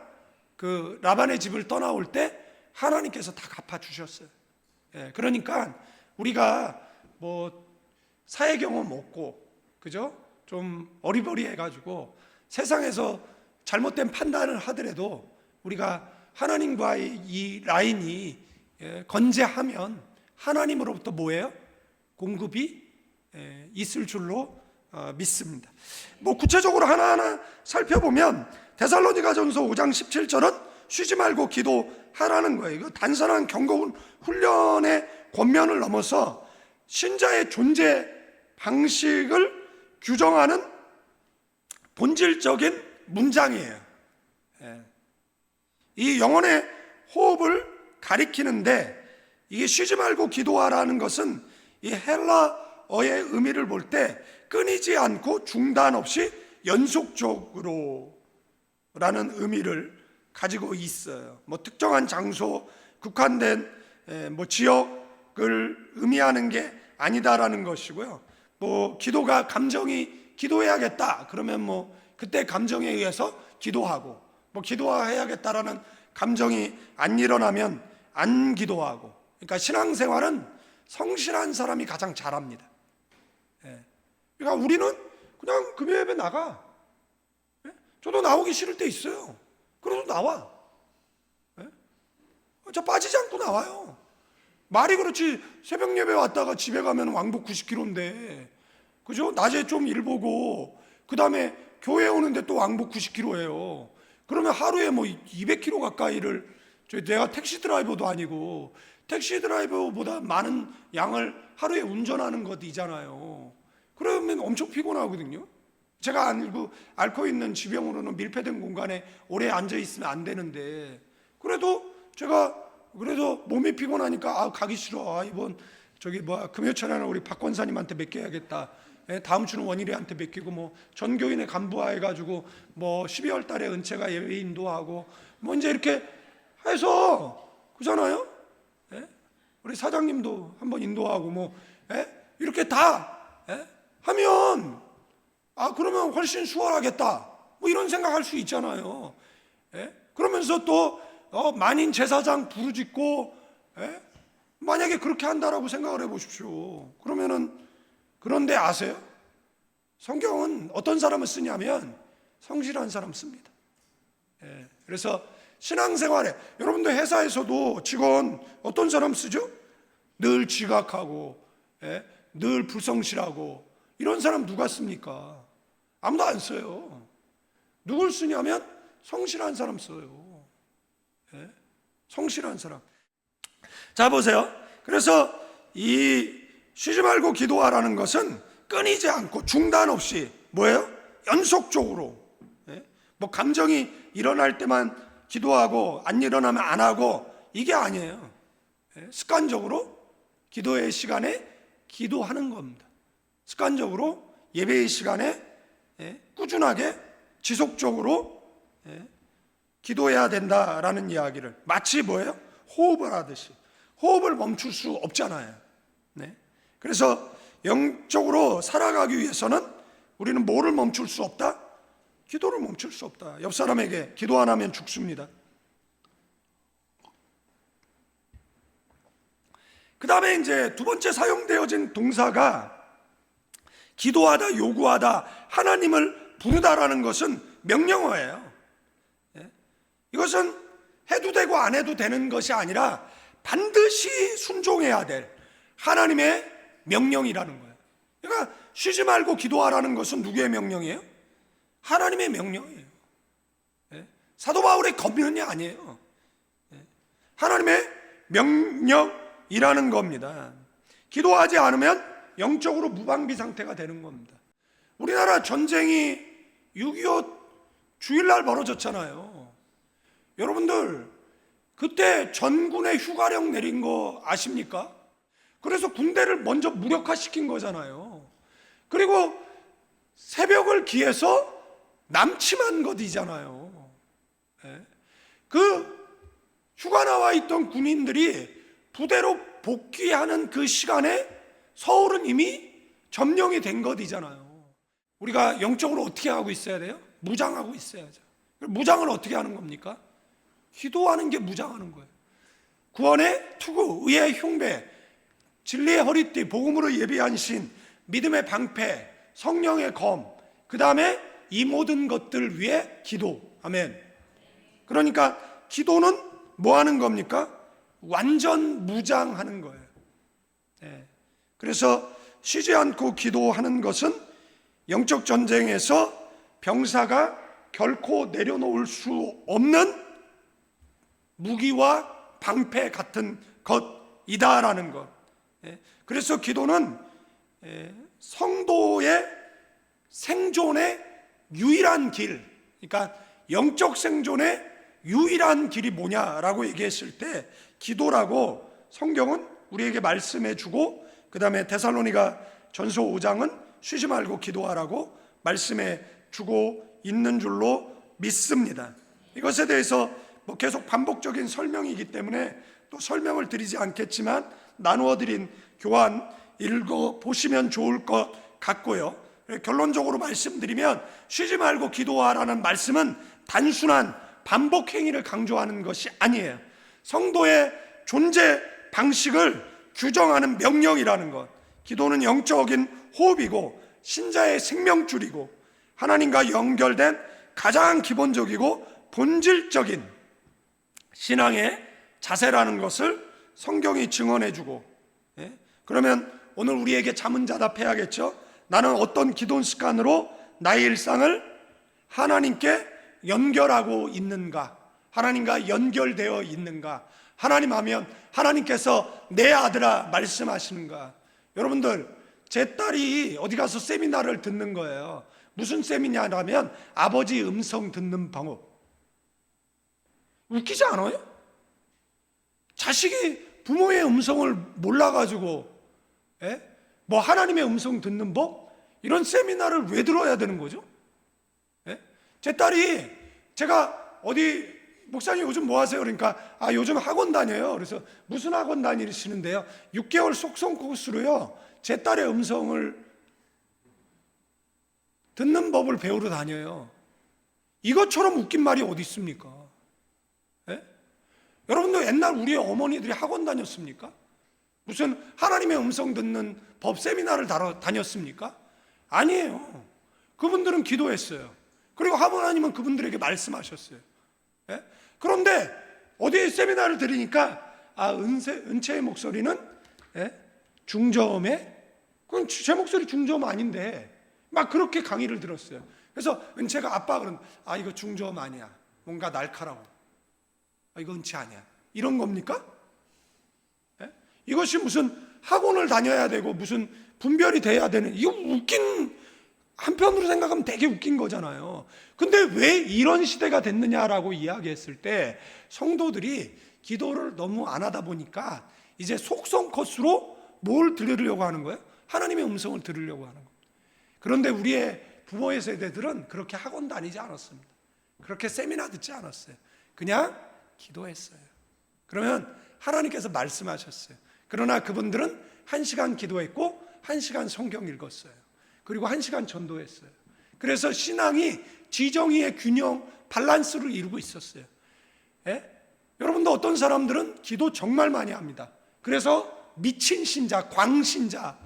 그 라반의 집을 떠나올 때 하나님께서 다 갚아주셨어요. 그러니까 우리가 뭐 사회 경험 없고, 그죠? 좀 어리버리해가지고 세상에서 잘못된 판단을 하더라도 우리가 하나님과의 이 라인이 건재하면 하나님으로부터 뭐예요? 공급이 있을 줄로 믿습니다. 뭐 구체적으로 하나하나 살펴보면 데살로니가전서 5장 17절은 쉬지 말고 기도하라는 거예요. 이거 단순한 경고 훈련의 권면을 넘어서 신자의 존재 방식을 규정하는 본질적인 문장이에요. 이 영혼의 호흡을 가리키는데, 이게 쉬지 말고 기도하라는 것은 이 헬라어의 의미를 볼 때 끊이지 않고 중단 없이 연속적으로 라는 의미를 가지고 있어요. 뭐 특정한 장소, 국한된 뭐 지역을 의미하는 게 아니다라는 것이고요. 뭐 기도가 감정이 기도해야겠다 그러면 뭐 그때 감정에 의해서 기도하고, 뭐 기도해야겠다라는 감정이 안 일어나면 안 기도하고. 그러니까 신앙생활은 성실한 사람이 가장 잘합니다. 그러니까 우리는 그냥 금요 예배 나가. 저도 나오기 싫을 때 있어요. 그래도 나와. 저 빠지지 않고 나와요. 말이 그렇지, 새벽 예배 왔다가 집에 가면 왕복 90km인데, 그죠? 낮에 좀 일 보고 그 다음에 교회 오는데 또 왕복 90km예요. 그러면 하루에 뭐 200km 가까이를, 내가 택시 드라이버도 아니고 택시 드라이버보다 많은 양을 하루에 운전하는 것이잖아요. 그러면 엄청 피곤하거든요. 제가 앓고 있는 지병으로는 밀폐된 공간에 오래 앉아 있으면 안 되는데, 그래도 제가 몸이 피곤하니까 가기 싫어. 이번 금요 찬양을 우리 박 권사님한테 맡겨야겠다. 다음 주는 원일이한테 맡기고, 뭐 전교인의 간부화 해가지고 뭐 12월 달에 은채가 예배 인도하고 뭐 이제 이렇게 해서, 그잖아요. 우리 사장님도 한번 인도하고 뭐 이렇게 다 하면 그러면 훨씬 수월하겠다, 뭐 이런 생각할 수 있잖아요. 그러면서 또 만인 제사장 부르짖고, 만약에 그렇게 한다라고 생각을 해보십시오. 그런데 아세요? 성경은 어떤 사람을 쓰냐면 성실한 사람 씁니다. 그래서 신앙생활에, 여러분들 회사에서도 직원 어떤 사람 쓰죠? 늘 지각하고 늘 불성실하고 이런 사람 누가 씁니까? 아무도 안 써요. 누굴 쓰냐면 성실한 사람 써요. 성실한 사람. 자, 보세요. 그래서 이 쉬지 말고 기도하라는 것은 끊이지 않고 중단 없이 뭐예요? 연속적으로 뭐 감정이 일어날 때만 기도하고 안 일어나면 안 하고 이게 아니에요. 습관적으로 기도의 시간에 기도하는 겁니다. 습관적으로 예배의 시간에 꾸준하게 지속적으로 기도해야 된다라는 이야기를, 마치 뭐예요? 호흡을 하듯이. 호흡을 멈출 수 없잖아요. 그래서 영적으로 살아가기 위해서는 우리는 뭐를 멈출 수 없다? 기도를 멈출 수 없다. 옆 사람에게 기도 안 하면 죽습니다. 그 다음에 이제 두 번째 사용되어진 동사가 기도하다, 요구하다, 하나님을 부르다라는 것은 명령어예요. 이것은 해도 되고 안 해도 되는 것이 아니라 반드시 순종해야 될 하나님의 명령이라는 거예요. 그러니까 쉬지 말고 기도하라는 것은 누구의 명령이에요? 하나님의 명령이에요. 사도 바울의 검면이 아니에요. 하나님의 명령이라는 겁니다. 기도하지 않으면 영적으로 무방비 상태가 되는 겁니다. 우리나라 전쟁이 6.25 주일날 벌어졌잖아요. 여러분들 그때 전군의 휴가령 내린 거 아십니까? 그래서 군대를 먼저 무력화시킨 거잖아요. 그리고 새벽을 기해서 남침한 것이잖아요. 그 휴가 나와 있던 군인들이 부대로 복귀하는 그 시간에 서울은 이미 점령이 된 것이잖아요. 우리가 영적으로 어떻게 하고 있어야 돼요? 무장하고 있어야죠. 무장을 어떻게 하는 겁니까? 기도하는 게 무장하는 거예요. 구원의 투구, 의의 흉배, 진리의 허리띠, 복음으로 예비한 신, 믿음의 방패, 성령의 검, 그 다음에 이 모든 것들 위해 기도. 아멘. 그러니까 기도는 뭐 하는 겁니까? 완전 무장하는 거예요. 그래서 쉬지 않고 기도하는 것은 영적 전쟁에서 병사가 결코 내려놓을 수 없는 무기와 방패 같은 것이다라는 것. 그래서 기도는 성도의 생존의 유일한 길, 그러니까 영적 생존의 유일한 길이 뭐냐라고 얘기했을 때 기도라고 성경은 우리에게 말씀해 주고, 그 다음에 데살로니가 전서 5장은 쉬지 말고 기도하라고 말씀해 주고 있는 줄로 믿습니다. 이것에 대해서 뭐 계속 반복적인 설명이기 때문에 또 설명을 드리지 않겠지만 나누어 드린 교환 읽어보시면 좋을 것 같고요. 결론적으로 말씀드리면 쉬지 말고 기도하라는 말씀은 단순한 반복 행위를 강조하는 것이 아니에요. 성도의 존재 방식을 규정하는 명령이라는 것. 기도는 영적인 호흡이고 신자의 생명줄이고 하나님과 연결된 가장 기본적이고 본질적인 신앙의 자세라는 것을 성경이 증언해주고, 그러면 오늘 우리에게 자문자답해야겠죠. 나는 어떤 기도 습관으로 나의 일상을 하나님께 연결하고 있는가, 하나님과 연결되어 있는가, 하나님 하면 하나님께서 내 아들아 말씀하시는가. 여러분들, 제 딸이 어디 가서 세미나를 듣는 거예요. 무슨 세미나라면 아버지 음성 듣는 방법. 웃기지 않아요? 자식이 부모의 음성을 몰라가지고 뭐 하나님의 음성 듣는 법? 이런 세미나를 왜 들어야 되는 거죠? 제 딸이, 제가 어디 목사님 요즘 뭐 하세요? 그러니까 요즘 학원 다녀요. 그래서 무슨 학원 다니시는데요? 6개월 속성 코스로요 제 딸의 음성을 듣는 법을 배우러 다녀요. 이것처럼 웃긴 말이 어디 있습니까? 여러분도 옛날 우리 어머니들이 학원 다녔습니까? 무슨 하나님의 음성 듣는 법 세미나를 다녔습니까? 아니에요. 그분들은 기도했어요. 그리고 하나님은 그분들에게 말씀하셨어요. 그런데 어디 세미나를 들으니까 은채의 목소리는 중저음에, 그건 제 목소리 중저음 아닌데 막 그렇게 강의를 들었어요. 그래서 은채가 아빠 그런, 이거 중저음 아니야, 뭔가 날카로워, 이거 은채 아니야, 이런 겁니까? 이것이 무슨 학원을 다녀야 되고 무슨 분별이 돼야 되는, 이거 웃긴 한편으로 생각하면 되게 웃긴 거잖아요. 근데 왜 이런 시대가 됐느냐라고 이야기했을 때 성도들이 기도를 너무 안 하다 보니까 이제 속성 컷으로 뭘 들으려고 하는 거예요? 하나님의 음성을 들으려고 하는 거예요. 그런데 우리의 부모의 세대들은 그렇게 학원 다니지 않았습니다. 그렇게 세미나 듣지 않았어요. 그냥 기도했어요. 그러면 하나님께서 말씀하셨어요. 그러나 그분들은 1시간 기도했고 1시간 성경 읽었어요. 그리고 1시간 전도했어요. 그래서 신앙이 지정의의 균형, 밸런스를 이루고 있었어요. 예? 여러분도 어떤 사람들은 기도 정말 많이 합니다. 그래서 미친 신자, 광신자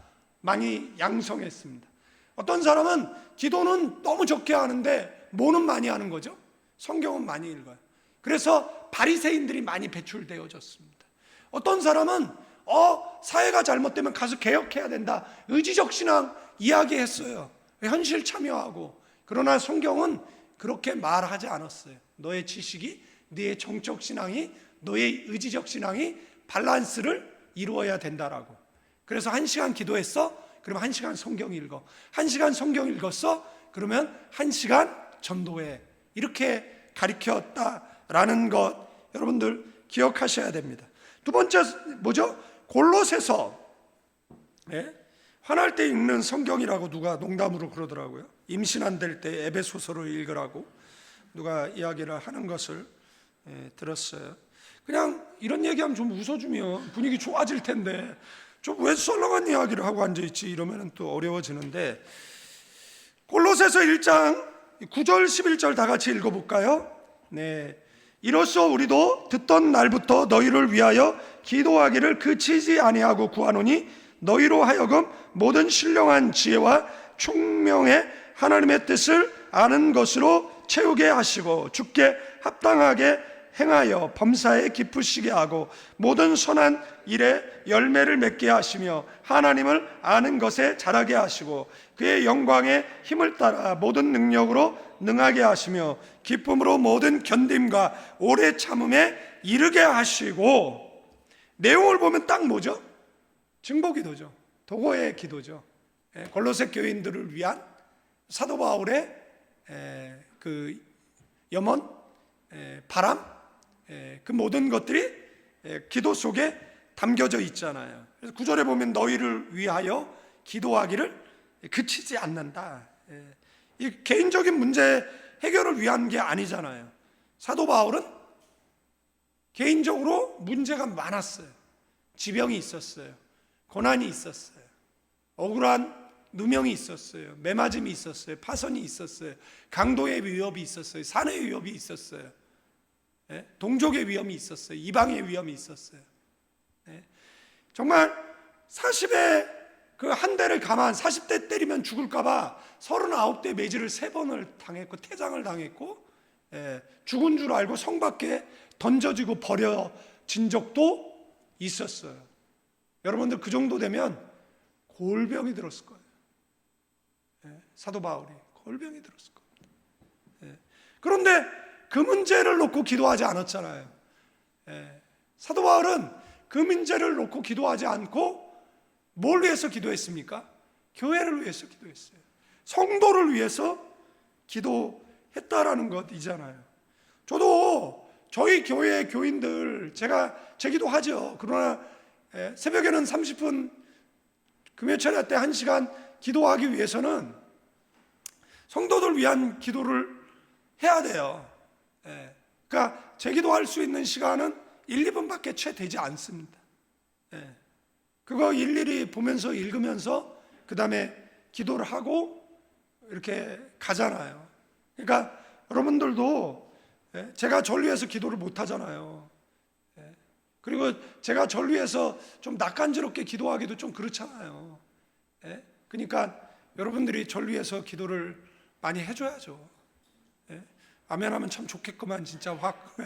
많이 양성했습니다. 어떤 사람은 기도는 너무 적게 하는데 뭐는 많이 하는 거죠? 성경은 많이 읽어요. 그래서 바리새인들이 많이 배출되어졌습니다. 어떤 사람은 사회가 잘못되면 가서 개혁해야 된다, 의지적 신앙 이야기했어요. 현실 참여하고. 그러나 성경은 그렇게 말하지 않았어요. 너의 지식이, 너의 정적 신앙이, 너의 의지적 신앙이 밸런스를 이루어야 된다라고. 그래서 1시간 기도했어? 그럼 1시간 성경 읽어. 1시간 성경 읽었어? 그러면 1시간 전도해. 이렇게 가르쳤다라는 것 여러분들 기억하셔야 됩니다. 두 번째 뭐죠? 골로새서. 화날 때 읽는 성경이라고 누가 농담으로 그러더라고요. 임신 안 될 때 에베소서를 읽으라고 누가 이야기를 하는 것을 들었어요. 그냥 이런 얘기하면 좀 웃어주면 분위기 좋아질 텐데 좀 왜 썰렁한 이야기를 하고 앉아있지 이러면 또 어려워지는데, 골로새서 1장 9절 11절 다 같이 읽어볼까요? 네. 이로써 우리도 듣던 날부터 너희를 위하여 기도하기를 그치지 아니하고 구하노니 너희로 하여금 모든 신령한 지혜와 총명의 하나님의 뜻을 아는 것으로 채우게 하시고 주께 합당하게 행하여 범사에 기쁘시게 하고 모든 선한 일에 열매를 맺게 하시며 하나님을 아는 것에 자라게 하시고 그의 영광의 힘을 따라 모든 능력으로 능하게 하시며 기쁨으로 모든 견딤과 오래 참음에 이르게 하시고. 내용을 보면 딱 뭐죠? 증보기도죠. 도고의 기도죠. 골로새 교인들을 위한 사도 바울의 그 염원, 바람, 그 모든 것들이 기도 속에 담겨져 있잖아요. 그래서 9절에 보면 너희를 위하여 기도하기를 그치지 않는다. 이 개인적인 문제 해결을 위한 게 아니잖아요. 사도 바울은 개인적으로 문제가 많았어요. 지병이 있었어요. 고난이 있었어요. 억울한 누명이 있었어요. 매맞음이 있었어요. 파선이 있었어요. 강도의 위협이 있었어요. 산의 위협이 있었어요. 동족의 위험이 있었어요. 이방의 위험이 있었어요. 정말 40에 그 한 대를 가만 40대 때리면 죽을까봐 39대 매질을 3번을 당했고 태장을 당했고 죽은 줄 알고 성 밖에 던져지고 버려진 적도 있었어요. 여러분들 그 정도 되면 골병이 들었을 거예요. 사도 바울이 골병이 들었을 겁니다. 그런데 그 문제를 놓고 기도하지 않았잖아요. 사도 바울은 그 문제를 놓고 기도하지 않고 뭘 위해서 기도했습니까? 교회를 위해서 기도했어요. 성도를 위해서 기도했다라는 것이잖아요. 저도 저희 교회 교인들 제 기도하죠. 그러나 새벽에는 30분 금요철야 때 1시간 기도하기 위해서는 성도들 위한 기도를 해야 돼요. 그러니까 제 기도할 수 있는 시간은 1, 2분밖에 채 되지 않습니다. 그거 일일이 보면서 읽으면서 그 다음에 기도를 하고 이렇게 가잖아요. 그러니까 여러분들도 제가 절 위해서 기도를 못 하잖아요. 그리고 제가 절 위해서 좀 낯간지럽게 기도하기도 좀 그렇잖아요. 그러니까 여러분들이 절 위해서 기도를 많이 해줘야죠. 아멘 하면 참 좋겠구만 진짜 확.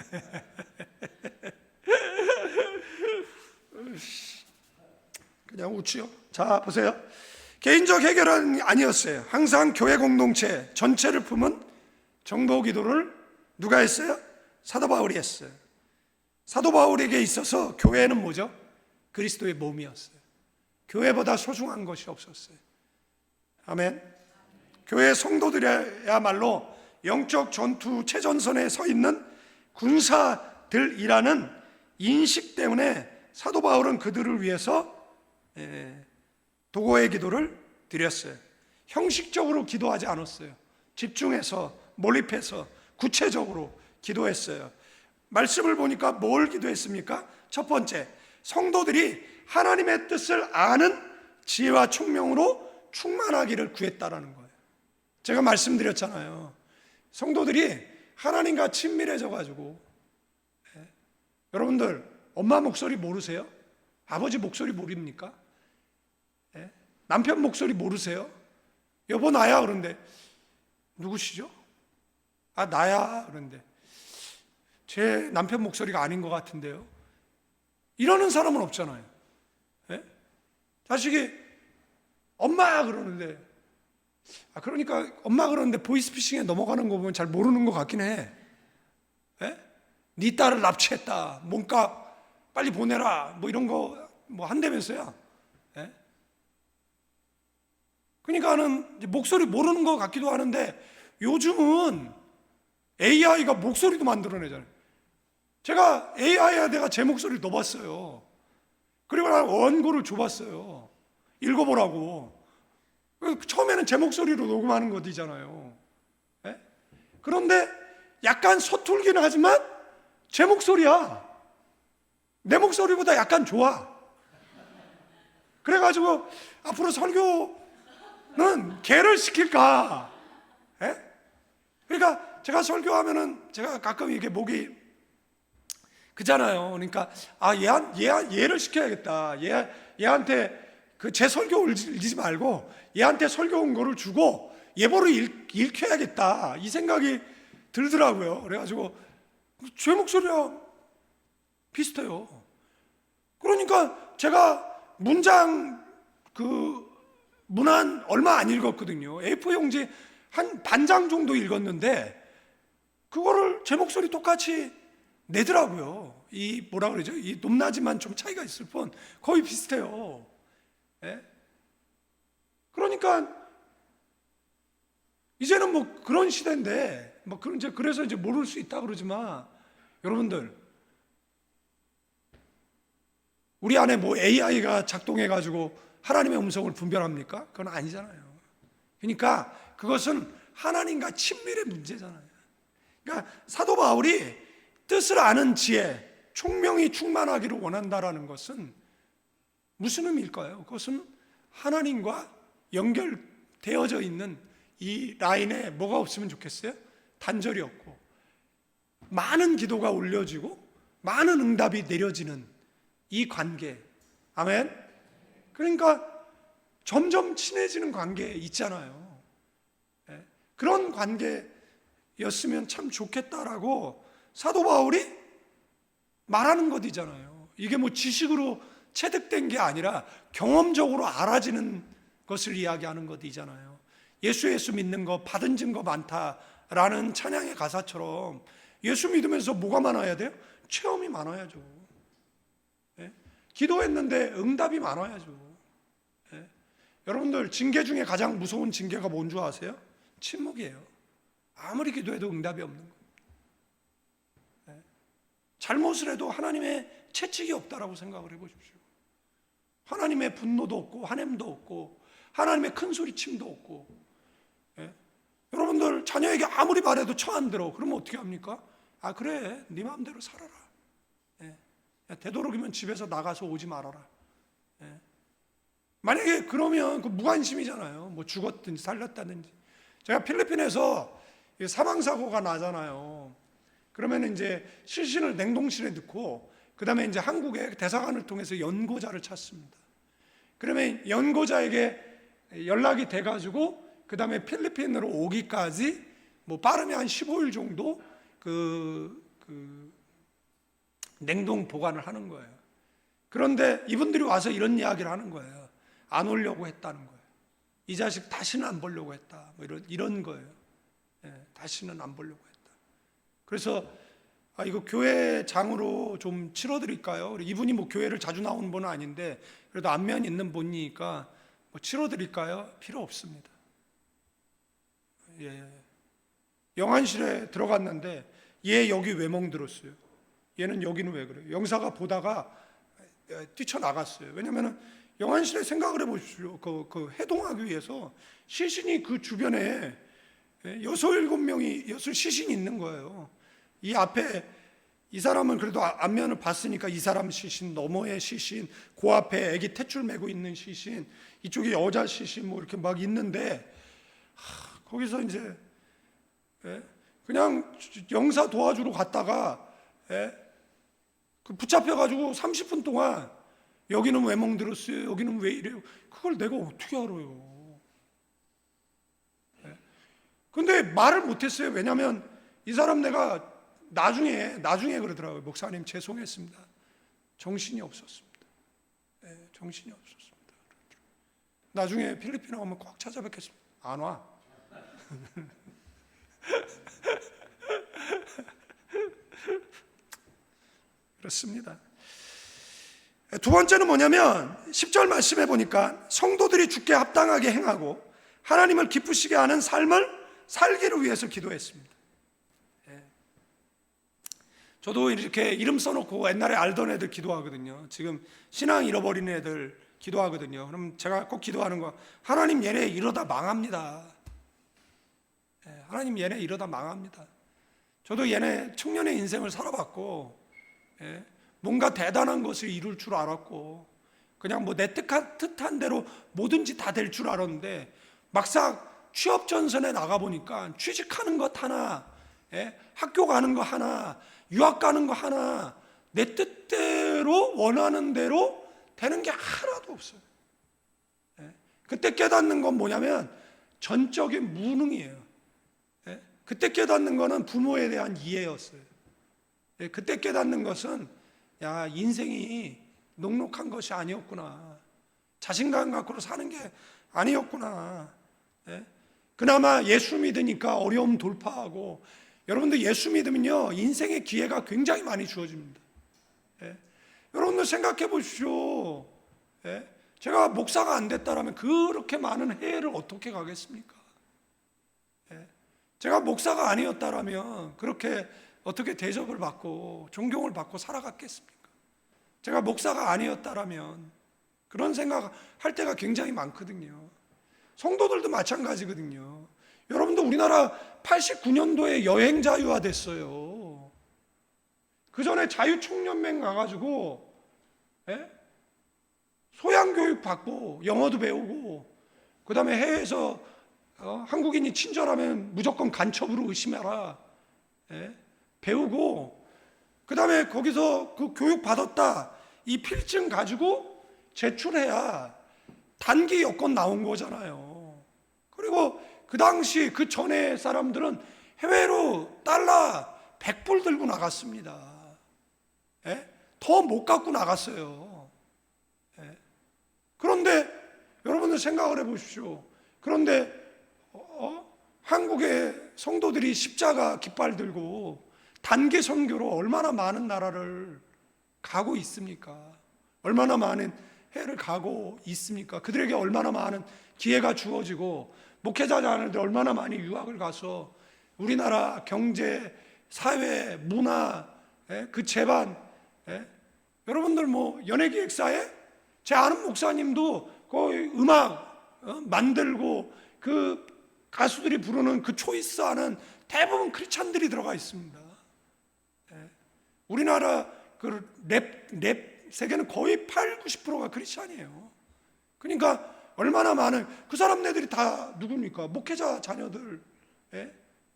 그냥 웃지요. 자 보세요. 개인적 해결은 아니었어요. 항상 교회 공동체 전체를 품은 정보 기도를 누가 했어요? 사도 바울이 했어요. 사도 바울에게 있어서 교회는 뭐죠? 그리스도의 몸이었어요. 교회보다 소중한 것이 없었어요. 아멘. 교회 성도들이야말로 영적 전투 최전선에 서 있는 군사들이라는 인식 때문에 사도 바울은 그들을 위해서 도고의 기도를 드렸어요. 형식적으로 기도하지 않았어요. 집중해서, 몰입해서 구체적으로 기도했어요. 말씀을 보니까 뭘 기도했습니까? 첫 번째, 성도들이 하나님의 뜻을 아는 지혜와 총명으로 충만하기를 구했다라는 거예요. 제가 말씀드렸잖아요. 성도들이 하나님과 친밀해져 가지고, 여러분들 엄마 목소리 모르세요? 아버지 목소리 모릅니까? 남편 목소리 모르세요? 여보 나야 그런데 누구시죠? 아 나야 그런데 제 남편 목소리가 아닌 것 같은데요. 이러는 사람은 없잖아요. 자식이 엄마 그러는데, 그러니까 엄마 그러는데 보이스피싱에 넘어가는 거 보면 잘 모르는 것 같긴 해. 네 딸을 납치했다, 몸값 빨리 보내라, 뭐 이런 거 뭐 한다면서요. 그러니까는 목소리 모르는 것 같기도 하는데, 요즘은 AI가 목소리도 만들어내잖아요. 제가 AI에다가 제 목소리를 넣어봤어요. 그리고 난 원고를 줘봤어요. 읽어보라고. 처음에는 제 목소리로 녹음하는 것이잖아요. 그런데 약간 서툴기는 하지만 제 목소리야. 내 목소리보다 약간 좋아. 그래가지고 앞으로 설교는 걔를 시킬까? 그러니까 제가 설교하면은 제가 가끔 이게 목이 그잖아요. 그러니까 얘를 시켜야겠다. 얘한테 그 제 설교 읽지 말고 얘한테 설교 온 거를 주고 예보를 읽혀야겠다, 이 생각이 들더라고요. 그래가지고 제 목소리랑 비슷해요. 그러니까 제가 문장 문안 얼마 안 읽었거든요. A4 용지 한 반장 정도 읽었는데 그거를 제 목소리 똑같이 내더라고요. 이 뭐라 그러죠? 이 높낮이만 좀 차이가 있을 뿐 거의 비슷해요. 그러니까 이제는 뭐 그런 시대인데, 뭐 그래서 이제 모를 수 있다 그러지만, 여러분들 우리 안에 뭐 AI가 작동해 가지고 하나님의 음성을 분별합니까? 그건 아니잖아요. 그러니까 그것은 하나님과 친밀의 문제잖아요. 그러니까 사도 바울이 뜻을 아는 지혜, 총명이 충만하기를 원한다라는 것은 무슨 의미일까요? 그것은 하나님과 연결되어져 있는 이 라인에 뭐가 없으면 좋겠어요? 단절이 없고 많은 기도가 올려지고 많은 응답이 내려지는 이 관계. 아멘. 그러니까 점점 친해지는 관계 있잖아요. 그런 관계였으면 참 좋겠다라고 사도 바울이 말하는 것이잖아요. 이게 뭐 지식으로 체득된 게 아니라 경험적으로 알아지는 것을 이야기하는 것이잖아요. 예수 믿는 거 받은 증거 많다라는 찬양의 가사처럼 예수 믿으면서 뭐가 많아야 돼요? 체험이 많아야죠. 기도했는데 응답이 많아야죠. 여러분들 징계 중에 가장 무서운 징계가 뭔 줄 아세요? 침묵이에요. 아무리 기도해도 응답이 없는 거예요. 잘못을 해도 하나님의 채찍이 없다라고 생각을 해보십시오. 하나님의 분노도 없고 환냄도 없고 하나님의 큰 소리침도 없고. 여러분들 자녀에게 아무리 말해도 처 안 들어. 그러면 어떻게 합니까? 그래, 네 마음대로 살아라. 되도록이면 집에서 나가서 오지 말아라. 만약에 그러면 그 무관심이잖아요. 뭐 죽었든지 살렸다든지. 제가 필리핀에서 사망사고가 나잖아요. 그러면 이제 시신을 냉동실에 넣고 그 다음에 이제 한국의 대사관을 통해서 연고자를 찾습니다. 그러면 연고자에게 연락이 돼가지고 그 다음에 필리핀으로 오기까지 뭐 빠르면 한 15일 정도 냉동 보관을 하는 거예요. 그런데 이분들이 와서 이런 이야기를 하는 거예요. 안 오려고 했다는 거예요. 이 자식 다시는 안 보려고 했다. 뭐 이런 거예요. 다시는 안 보려고 했다. 그래서 이거 교회장으로 좀 치러드릴까요? 이분이 뭐 교회를 자주 나오는 분은 아닌데 그래도 안면 있는 분이니까 뭐 치러드릴까요? 필요 없습니다. 영안실에 들어갔는데 얘 여기 왜 멍들었어요? 얘는 여기는 왜 그래요? 영사가 보다가 뛰쳐나갔어요. 왜냐하면 영안실에 생각을 해보십시오. 그 해동하기 위해서 시신이 그 주변에 6-7명이 시신이 있는 거예요. 이 앞에 이 사람은 그래도 앞면을 봤으니까 이 사람 시신, 너머의 시신, 그 앞에 애기 탯줄 메고 있는 시신, 이쪽에 여자 시신 뭐 이렇게 막 있는데 거기서 이제 그냥 영사 도와주러 갔다가 붙잡혀가지고 30분 동안 여기는 왜 멍들었어요? 여기는 왜 이래요? 그걸 내가 어떻게 알아요? 근데 말을 못했어요. 왜냐하면 이 사람 내가 나중에 그러더라고요. 목사님 죄송했습니다. 정신이 없었습니다. 정신이 없었습니다. 나중에 필리핀에 오면 꼭 찾아뵙겠습니다. 안 와. 그렇습니다. 두 번째는 뭐냐면 10절 말씀해 보니까 성도들이 주께 합당하게 행하고 하나님을 기쁘시게 하는 삶을 살기를 위해서 기도했습니다. 저도 이렇게 이름 써놓고 옛날에 알던 애들 기도하거든요. 지금 신앙 잃어버린 애들 기도하거든요. 그럼 제가 꼭 기도하는 거, 하나님 얘네 이러다 망합니다. 하나님 얘네 이러다 망합니다. 저도 얘네 청년의 인생을 살아봤고 뭔가 대단한 것을 이룰 줄 알았고 그냥 뭐 내 뜻한 대로 뭐든지 다 될 줄 알았는데 막상 취업 전선에 나가보니까 취직하는 것 하나, 학교 가는 거 하나, 유학 가는 거 하나, 내 뜻대로 원하는 대로 되는 게 하나도 없어요. 그때 깨닫는 건 뭐냐면 전적인 무능이에요. 그때 깨닫는 거는 부모에 대한 이해였어요. 그때 깨닫는 것은 야, 인생이 녹록한 것이 아니었구나. 자신감 갖고 사는 게 아니었구나. 그나마 예수 믿으니까 어려움 돌파하고, 여러분들 예수 믿으면요 인생의 기회가 굉장히 많이 주어집니다. 여러분들 생각해 보십시오. 제가 목사가 안 됐다라면 그렇게 많은 해외를 어떻게 가겠습니까? 제가 목사가 아니었다라면 그렇게 어떻게 대접을 받고 존경을 받고 살아갔겠습니까? 제가 목사가 아니었다라면 그런 생각할 때가 굉장히 많거든요. 성도들도 마찬가지거든요. 여러분도 우리나라 89년도에 여행 자유화 됐어요. 그 전에 자유총연맹 가가지고 소양교육 받고 영어도 배우고, 그 다음에 해외에서 한국인이 친절하면 무조건 간첩으로 의심해라 배우고, 그 다음에 거기서 그 교육 받았다 이 필증 가지고 제출해야 단기 여권 나온 거잖아요. 그리고 그 당시 그 전에 사람들은 해외로 달러 100불 들고 나갔습니다. 더 못 갖고 나갔어요. 그런데 여러분들 생각을 해보십시오. 그런데 한국의 성도들이 십자가 깃발 들고 단기 선교로 얼마나 많은 나라를 가고 있습니까? 얼마나 많은 해를 가고 있습니까? 그들에게 얼마나 많은 기회가 주어지고, 목회자들 얼마나 많이 유학을 가서 우리나라 경제, 사회, 문화, 그 제반, 여러분들 뭐 연예기획사에 제 아는 목사님도 거의 음악 만들고 그 가수들이 부르는 그 초이스하는 대부분 크리스찬들이 들어가 있습니다. 우리나라 그 랩 세계는 거의 80-90%가 크리스찬이에요. 그러니까 얼마나 많은 그 사람네들이 다 누굽니까? 목회자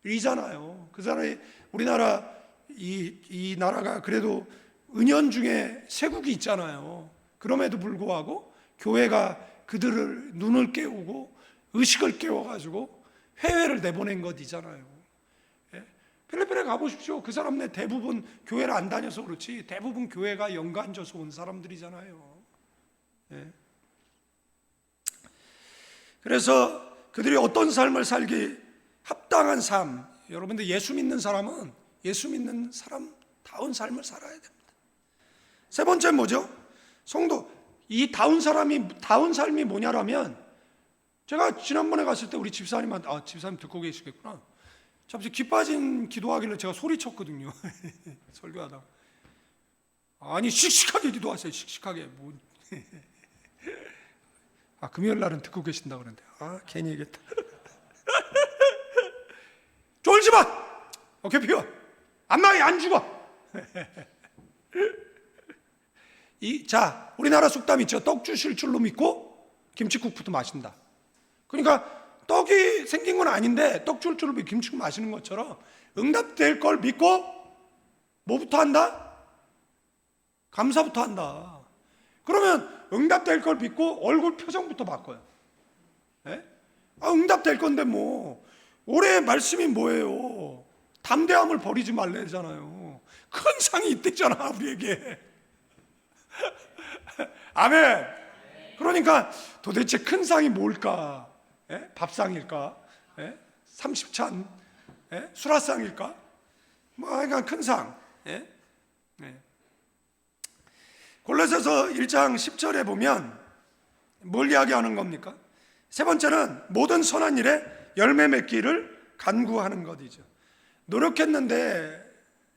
자녀들이잖아요. 그 사람이 우리나라 이 나라가 그래도 은연중에 세국이 있잖아요. 그럼에도 불구하고 교회가 그들을 눈을 깨우고 의식을 깨워가지고 해외를 내보낸 것이잖아요. 필리핀에 가보십시오. 그 사람네 대부분 교회를 안 다녀서 그렇지 대부분 교회가 연관져서 온 사람들이잖아요. 그래서 그들이 어떤 삶을 살기 합당한 삶, 여러분들 예수 믿는 사람은 예수 믿는 사람다운 삶을 살아야 됩니다. 세 번째는 뭐죠? 성도, 이 다운 삶이 뭐냐라면 제가 지난번에 갔을 때 우리 집사님한테, 집사님 듣고 계시겠구나. 잠시 기 빠진 기도하길래 제가 소리쳤거든요. 설교하다. 아니, 씩씩하게 기도하세요. 씩씩하게. 뭐. 금요일 날은 듣고 계신다 그러는데 괜히 얘기했다. 쫄지 마. 어깨 피워. 안마에 안 죽어. 자, 우리나라 속담 있죠. 떡 주실 줄로 믿고 김치국부터 마신다. 그러니까 떡이 생긴 건 아닌데 떡 줄 줄로 믿고 김치국 마시는 것처럼 응답될 걸 믿고 뭐부터 한다? 감사부터 한다. 그러면 응답될 걸 믿고 얼굴 표정부터 바꿔요. 예? 응답될 건데 뭐 올해 말씀이 뭐예요? 담대함을 버리지 말래잖아요. 큰 상이 있대잖아 우리에게. 아멘. 그러니까 도대체 큰 상이 뭘까? 예? 밥상일까? 예? 30찬? 예? 수라상일까? 그러니까 큰 상. 예? 네. 골로새서 1장 10절에 보면 뭘 이야기하는 겁니까? 세 번째는 모든 선한 일에 열매 맺기를 간구하는 것이죠. 노력했는데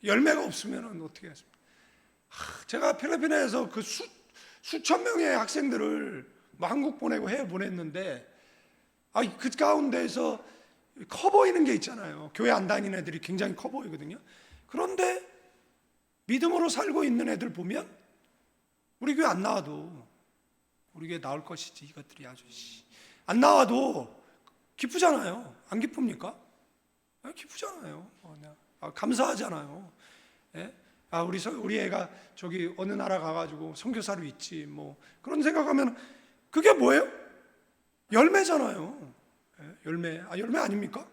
열매가 없으면 어떻게 하십니까? 제가 필리핀에서 그 수천 명의 학생들을 한국 보내고 해외 보냈는데 그 가운데에서 커 보이는 게 있잖아요. 교회 안 다니는 애들이 굉장히 커 보이거든요. 그런데 믿음으로 살고 있는 애들 보면 우리 교회 안 나와도 우리 교회 나올 것이지 이것들이 아주 안 나와도 기쁘잖아요. 안 기쁩니까? 기쁘잖아요. 감사하잖아요. 예? 우리 애가 저기 어느 나라 가가지고 선교사로 있지 뭐 그런 생각하면 그게 뭐예요? 열매잖아요. 예? 열매 아닙니까?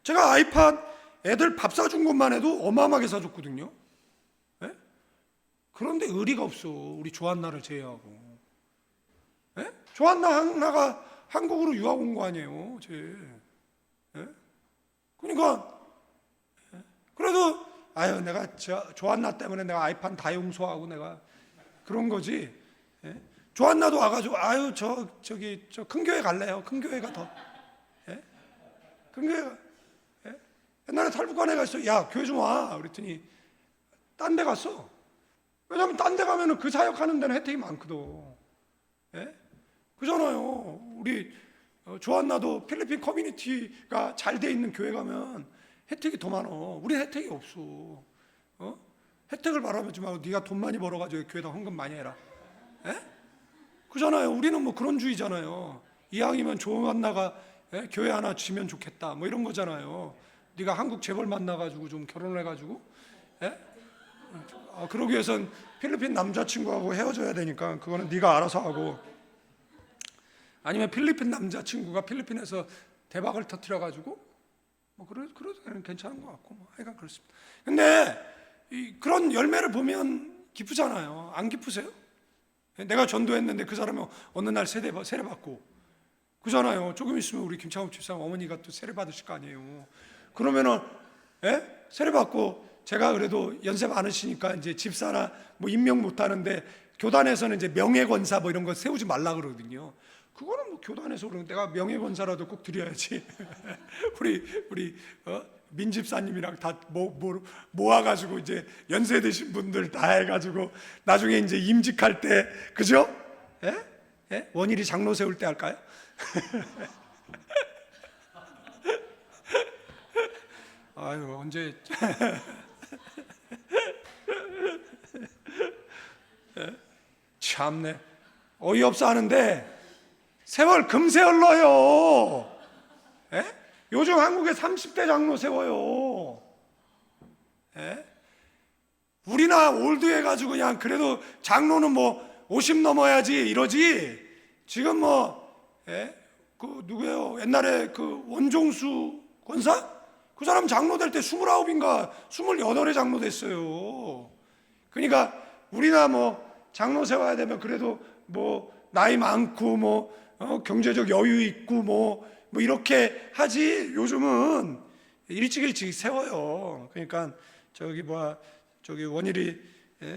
제가 아이팟 애들 밥 사준 것만 해도 어마어마하게 사줬거든요. 예? 그런데 의리가 없어. 우리 조한나를 제외하고. 예? 조한나가 한국으로 유학 온 거 아니에요. 예? 그러니까 그래도 내가 조한나 때문에 내가 아이팟 다 용서하고 내가 그런 거지. 예? 조한나도 와가지고 저 큰 교회 갈래요. 큰 교회가 더. 예? 큰 교회가. 예? 옛날에 탈북한 애가 있어. 야 교회 좀 와. 그랬더니 딴 데 갔어. 왜냐하면 딴 데 가면은 그 사역하는 데는 혜택이 많거든. 예? 그잖아요. 우리 조한나도 필리핀 커뮤니티가 잘 돼 있는 교회 가면 혜택이 더 많어. 우리 혜택이 없어. 혜택을 바라보지 말고 네가 돈 많이 벌어가지고 교회다 헌금 많이 해라. 예? 그잖아요. 우리는 뭐 그런 주의잖아요. 이왕이면 조한나가 교회 하나 주면 좋겠다. 뭐 이런 거잖아요. 네가 한국 재벌 만나가지고 좀 결혼을 해가지고, 예? 그러기 위해선 필리핀 남자친구하고 헤어져야 되니까 그거는 네가 알아서 하고. 아니면 필리핀 남자친구가 필리핀에서 대박을 터뜨려가지고 뭐 그래도 괜찮은 것 같고 뭐 하여간 그렇습니다. 근데 그런 열매를 보면 기쁘잖아요. 안 기쁘세요? 내가 전도했는데 그 사람이 어느 날 세례 받고 그잖아요. 조금 있으면 우리 김창욱 집사님 어머니가 또 세례 받으실 거 아니에요. 그러면은 세례 받고 제가 그래도 연세 많으시니까 이제 집사나 뭐 임명 못 하는데 교단에서는 이제 명예권사 뭐 이런 거 세우지 말라 그러거든요. 그거는 뭐 교단에서 그러는 내가 명예권사라도 꼭 드려야지. 우리 민집사님이랑 다 모아가지고 이제 연세 드신 분들 다 해가지고 나중에 이제 임직할 때 그죠? 예? 원일이 장로 세울 때 할까요? 언제 참네 어이없어 하는데 세월 금세 흘러요. 예? 요즘 한국에 30대 장로 세워요. 예? 우리나 올드 해가지고 그냥 그래도 장로는 뭐 50 넘어야지 이러지. 지금 그 누구예요? 옛날에 그 원종수 권사? 그 사람 장로 될 때 29인가 28에 장로 됐어요. 그러니까 우리나 뭐 장로 세워야 되면 그래도 뭐 나이 많고 경제적 여유 있고 뭐 이렇게 하지. 요즘은 일찍 세워요. 그러니까 저기 원일이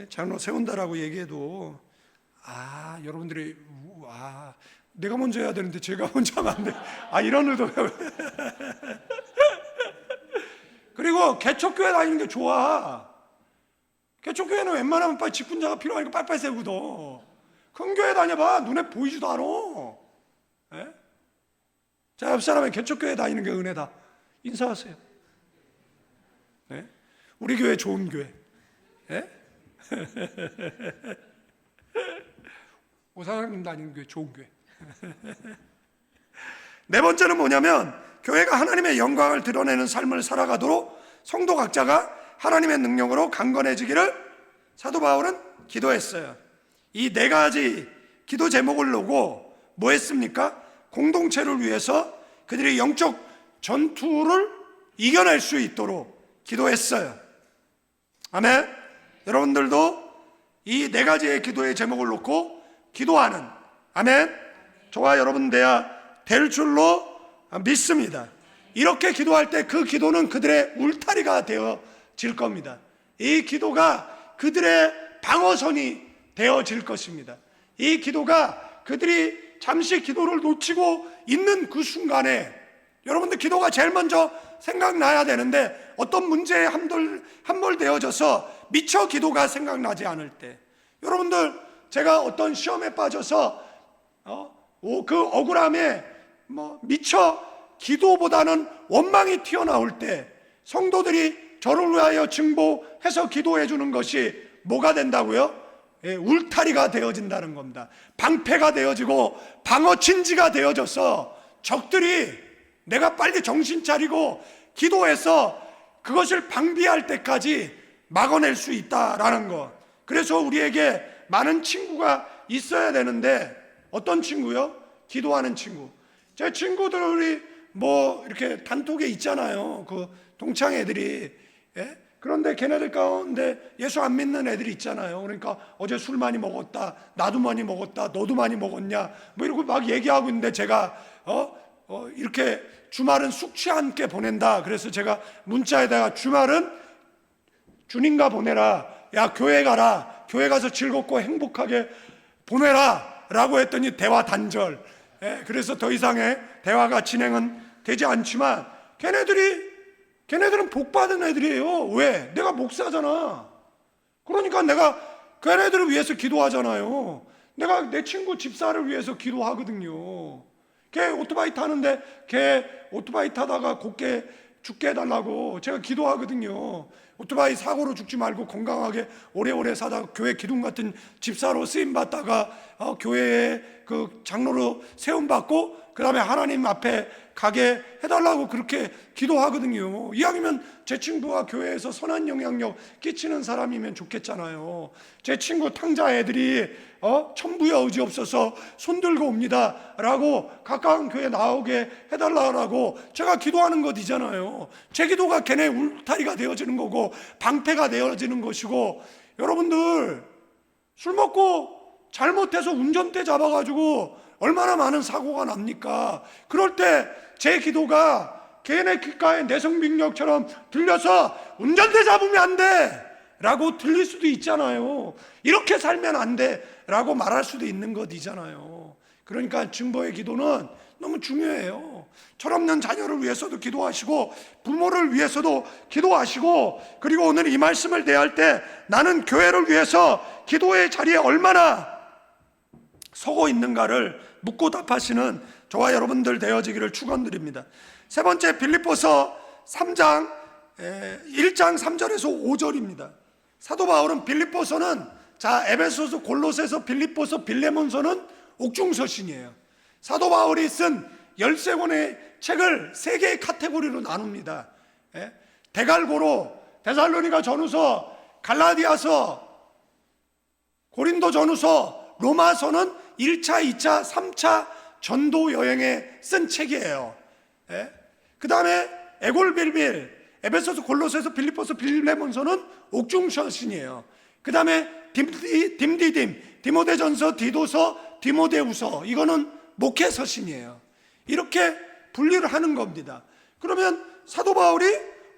장로 세운다라고 얘기해도 여러분들이 내가 먼저 해야 되는데 제가 먼저 하면 안 돼. 이런 의도예요. 그리고 개척교회 다니는 게 좋아. 개척교회는 웬만하면 빨리 직분자가 필요하니까 빨리빨리 세우거든. 큰 교회 다녀봐. 눈에 보이지도 않아. 예? 자, 옆 사람은 개척교회 다니는 게 은혜다. 인사하세요. 예? 우리 교회 좋은 교회. 예? 오사장님 다니는 교회 좋은 교회. 네 번째는 뭐냐면, 교회가 하나님의 영광을 드러내는 삶을 살아가도록 성도 각자가 하나님의 능력으로 강건해지기를 사도 바울은 기도했어요. 이 네 가지 기도 제목을 놓고 뭐 했습니까? 공동체를 위해서 그들이 영적 전투를 이겨낼 수 있도록 기도했어요. 아멘. 여러분들도 이 네 가지의 기도의 제목을 놓고 기도하는, 아멘, 저와 여러분 돼야 될 줄로 믿습니다. 이렇게 기도할 때 그 기도는 그들의 울타리가 되어질 겁니다. 이 기도가 그들의 방어선이 되어질 것입니다. 이 기도가 그들이 잠시 기도를 놓치고 있는 그 순간에, 여러분들 기도가 제일 먼저 생각나야 되는데 어떤 문제에 함몰되어져서 미처 기도가 생각나지 않을 때, 여러분들 제가 어떤 시험에 빠져서 그 억울함에 미처 기도보다는 원망이 튀어나올 때 성도들이 저를 위하여 증보해서 기도해 주는 것이 뭐가 된다고요? 울타리가 되어진다는 겁니다. 방패가 되어지고 방어친지가 되어져서 적들이 내가 빨리 정신 차리고 기도해서 그것을 방비할 때까지 막아낼 수 있다라는 것. 그래서 우리에게 많은 친구가 있어야 되는데, 어떤 친구요? 기도하는 친구. 제 친구들이 이렇게 단톡에 있잖아요. 그 동창 애들이. 예? 그런데 걔네들 가운데 예수 안 믿는 애들이 있잖아요. 그러니까 어제 술 많이 먹었다, 나도 많이 먹었다, 너도 많이 먹었냐, 이러고 막 얘기하고 있는데, 제가 이렇게 주말은 숙취 함께 보낸다. 그래서 제가 문자에다가 주말은 주님과 보내라. 야, 교회 가라. 교회 가서 즐겁고 행복하게 보내라 라고 했더니 대화 단절. 그래서 더 이상의 대화가 진행은 되지 않지만, 걔네들은 복 받은 애들이에요. 왜? 내가 목사잖아. 그러니까 내가 걔네들을 위해서 기도하잖아요. 내가 내 친구 집사를 위해서 기도하거든요. 걔 오토바이 타는데 걔 오토바이 타다가 곱게 죽게 해달라고 제가 기도하거든요. 오토바이 사고로 죽지 말고 건강하게 오래오래 사다가 교회 기둥 같은 집사로 쓰임받다가 교회에 그 장로로 세움받고 그 다음에 하나님 앞에 가게 해달라고 그렇게 기도하거든요. 이왕이면 제 친구가 교회에서 선한 영향력 끼치는 사람이면 좋겠잖아요. 제 친구 탕자 애들이 천부의 의지 없어서 손들고 옵니다 라고 가까운 교회 나오게 해달라고 제가 기도하는 것이잖아요. 제 기도가 걔네 울타리가 되어지는 거고 방패가 되어지는 것이고, 여러분들 술 먹고 잘못해서 운전대 잡아가지고 얼마나 많은 사고가 납니까? 그럴 때 제 기도가 걔네 귓가에 내성빙력처럼 들려서 운전대 잡으면 안 돼 라고 들릴 수도 있잖아요. 이렇게 살면 안 돼 라고 말할 수도 있는 것이잖아요. 그러니까 증거의 기도는 너무 중요해요. 철없는 자녀를 위해서도 기도하시고 부모를 위해서도 기도하시고, 그리고 오늘 이 말씀을 대할 때 나는 교회를 위해서 기도의 자리에 얼마나 서고 있는가를 묻고 답하시는 저와 여러분들 되어지기를 축원드립니다. 세 번째, 빌립보서 3장 1장 3절에서 5절입니다. 사도 바울은 빌립보서는, 에베소서, 골로새서, 빌립보서, 빌레몬서는 옥중서신이에요. 사도 바울이 쓴 13권의 책을 3개의 카테고리로 나눕니다. 데갈고로, 데살로니가 전후서, 갈라디아서, 고린도 전후서, 로마서는 1차, 2차, 3차 전도 여행에 쓴 책이에요. 그 다음에 에골빌빌, 에베소서, 골로새서, 빌립보서, 빌레몬서는 옥중서신이에요. 그 다음에 디모데전서, 디도서, 디모데후서, 이거는 목회서신이에요. 이렇게 분리를 하는 겁니다. 그러면 사도 바울이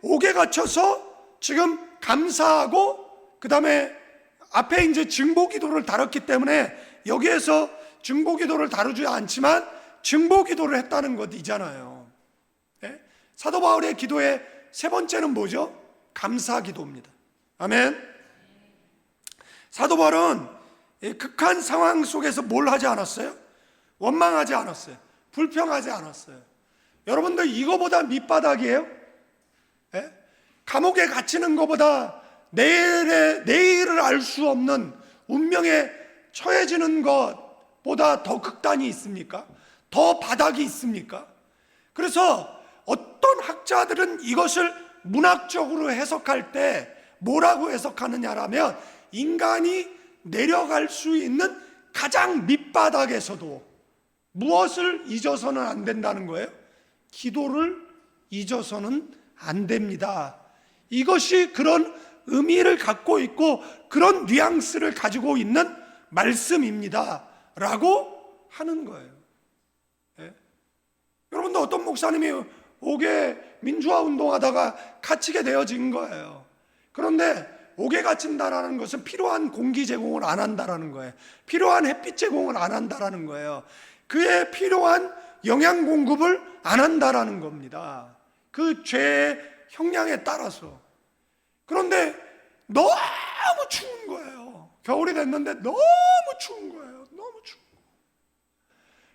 옥에 갇혀서 지금 감사하고, 그 다음에 앞에 이제 증보 기도를 다뤘기 때문에 여기에서 중보기도를 다루지 않지만 증보기도를 했다는 것이잖아요. 예? 사도 바울의 기도의 세 번째는 뭐죠? 감사기도입니다. 아멘. 사도 바울은 극한 상황 속에서 뭘 하지 않았어요? 원망하지 않았어요. 불평하지 않았어요. 여러분들 이거보다 밑바닥이에요? 예? 감옥에 갇히는 것보다 내일을 알 수 없는 운명에 처해지는 것보다 더 극단이 있습니까? 더 바닥이 있습니까? 그래서 어떤 학자들은 이것을 문학적으로 해석할 때 뭐라고 해석하느냐라면 인간이 내려갈 수 있는 가장 밑바닥에서도 무엇을 잊어서는 안 된다는 거예요? 기도를 잊어서는 안 됩니다. 이것이 그런 의미를 갖고 있고 그런 뉘앙스를 가지고 있는 말씀입니다 라고 하는 거예요. 예? 여러분들 어떤 목사님이 5개 민주화 운동하다가 갇히게 되어진 거예요. 그런데 5개 갇힌다라는 것은 필요한 공기 제공을 안 한다라는 거예요. 필요한 햇빛 제공을 안 한다라는 거예요. 그에 필요한 영양 공급을 안 한다라는 겁니다. 그 죄의 형량에 따라서. 그런데 너무 추운 거예요. 겨울이 됐는데 너무 추운 거예요. 너무 추운 거예요.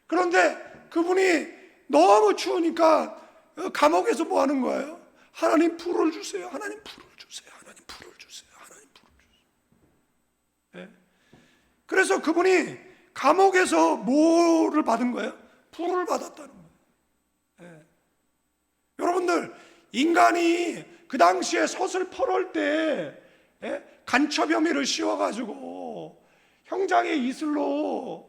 그런데 그분이 너무 추우니까 감옥에서 뭐 하는 거예요? 하나님 불을 주세요. 하나님 불을 주세요. 하나님 불을 주세요. 하나님 불을 주세요. 네? 그래서 그분이 감옥에서 뭐를 받은 거예요? 불을 받았다는 거예요. 네. 여러분들 인간이 그 당시에 서슬퍼럴 때 간첩 혐의를 씌워가지고 형장의 이슬로